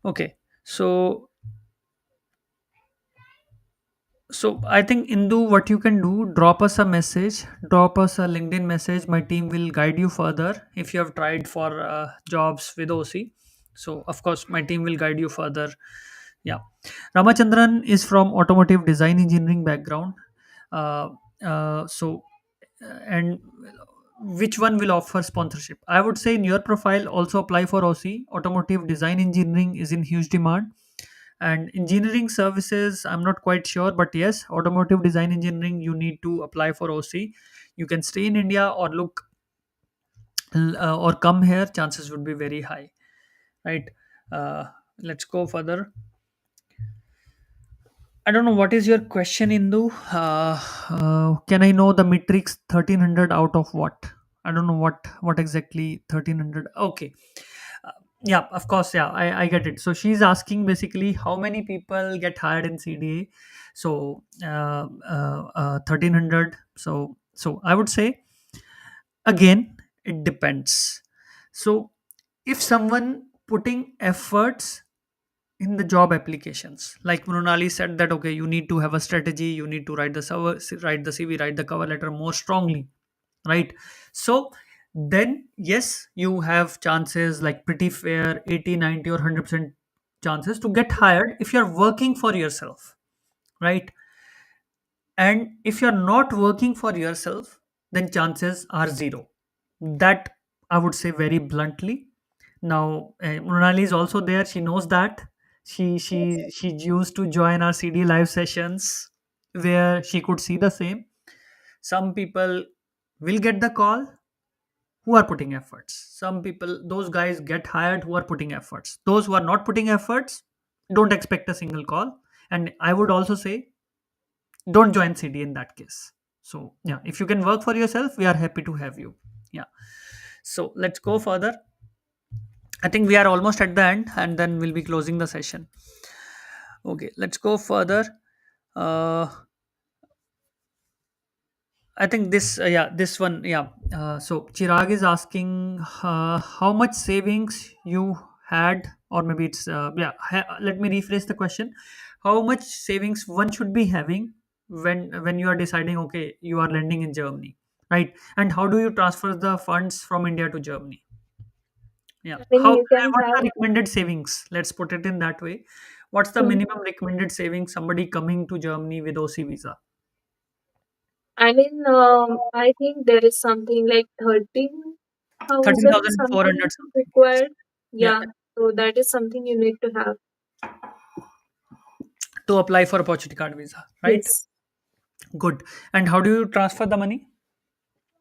Okay. So I think Indu, what you can do, drop us a message, drop us a LinkedIn message. My team will guide you further if you have tried for jobs with OC. So of course my team will guide you further. Yeah. Ramachandran is from automotive design engineering background. uh, so and which one will offer sponsorship? I would say in your profile also apply for OC. Automotive design engineering is in huge demand, and engineering services I'm not quite sure, but yes, automotive design engineering you need to apply for OC. You can stay in India or look or come here, chances would be very high, right? uh, let's go further. I don't know what is your question, Indu. Can I know the matrix 1300 out of what? I don't know what exactly 1300. Okay. Uh, yeah, of course. Yeah, I get it. So she's asking basically how many people get hired in CDA. So 1300. So I would say again it depends. So if someone putting efforts in the job applications, like Mrunali said that okay, you need to have a strategy, you need to write the write the CV, write the cover letter more strongly, right? So then yes, you have chances like pretty fair 80, 90 or 100% chances to get hired if you're working for yourself, right? And if you're not working for yourself, then chances are zero. That I would say very bluntly. Now, Mrunali is also there. She knows that. She used to join our CD live sessions where she could see the same. Some people will get the call who are putting efforts. Some people, those guys get hired who are putting efforts. Those who are not putting efforts, don't expect a single call. And I would also say don't join CD in that case. So yeah, if you can work for yourself, we are happy to have you. Yeah. So let's go further. I think we are almost at the end, and then we'll be closing the session. Okay, let's go further. Uh, I think this, yeah, this one, yeah. So Chirag is asking how much savings you had, or maybe it's, let me rephrase the question. How much savings one should be having when you are deciding, okay, you are landing in Germany, right? And how do you transfer the funds from India to Germany? Yeah. I mean, you can What's have. the recommended savings? Let's put it in that way. What's the Mhm. minimum recommended savings somebody coming to Germany with OC visa? I mean, I think there is something like 13,000 13,400 something something. Yes. required. Yeah. Yeah, so that is something you need to have. To apply for opportunity card visa, right? Yes. Good. And how do you transfer the money?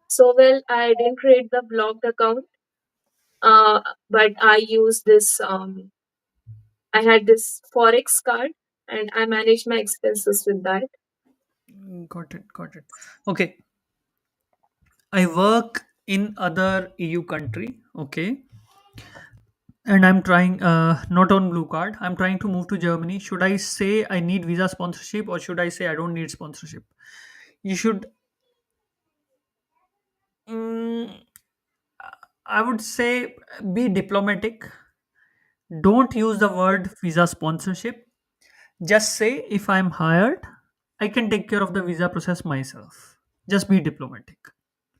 So, well, I didn't create the blocked account, but I use this. I had this Forex card, and I managed my expenses with that. Got it. Got it. Okay. I work in other EU country. Okay. And I'm trying, not on blue card. I'm trying to move to Germany. Should I say I need visa sponsorship or should I say I don't need sponsorship? You should. Mm, I would say be diplomatic. Don't use the word visa sponsorship. Just say if I'm hired, I can take care of the visa process myself. Just be diplomatic.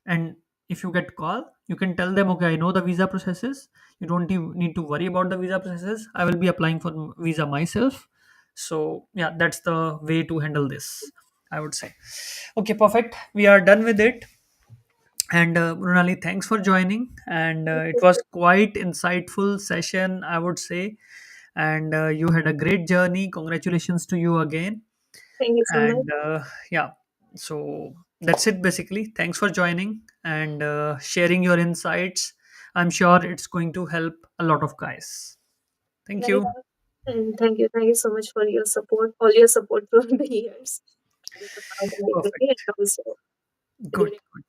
And if you get call, you can tell them, okay, I know the visa processes. You don't need to worry about the visa processes. I will be applying for visa myself. So yeah, that's the way to handle this, I would say. Okay, perfect. We are done with it. And Brunali, thanks for joining. And it was quite insightful session, I would say. And you had a great journey. Congratulations to you again. Thank you so much. And yeah, so that's it basically. Thanks for joining and sharing your insights. I'm sure it's going to help a lot of guys. Thank Right. you. And thank you so much for your support, all your support through the years. And about everybody, Perfect. and also Good. during Good.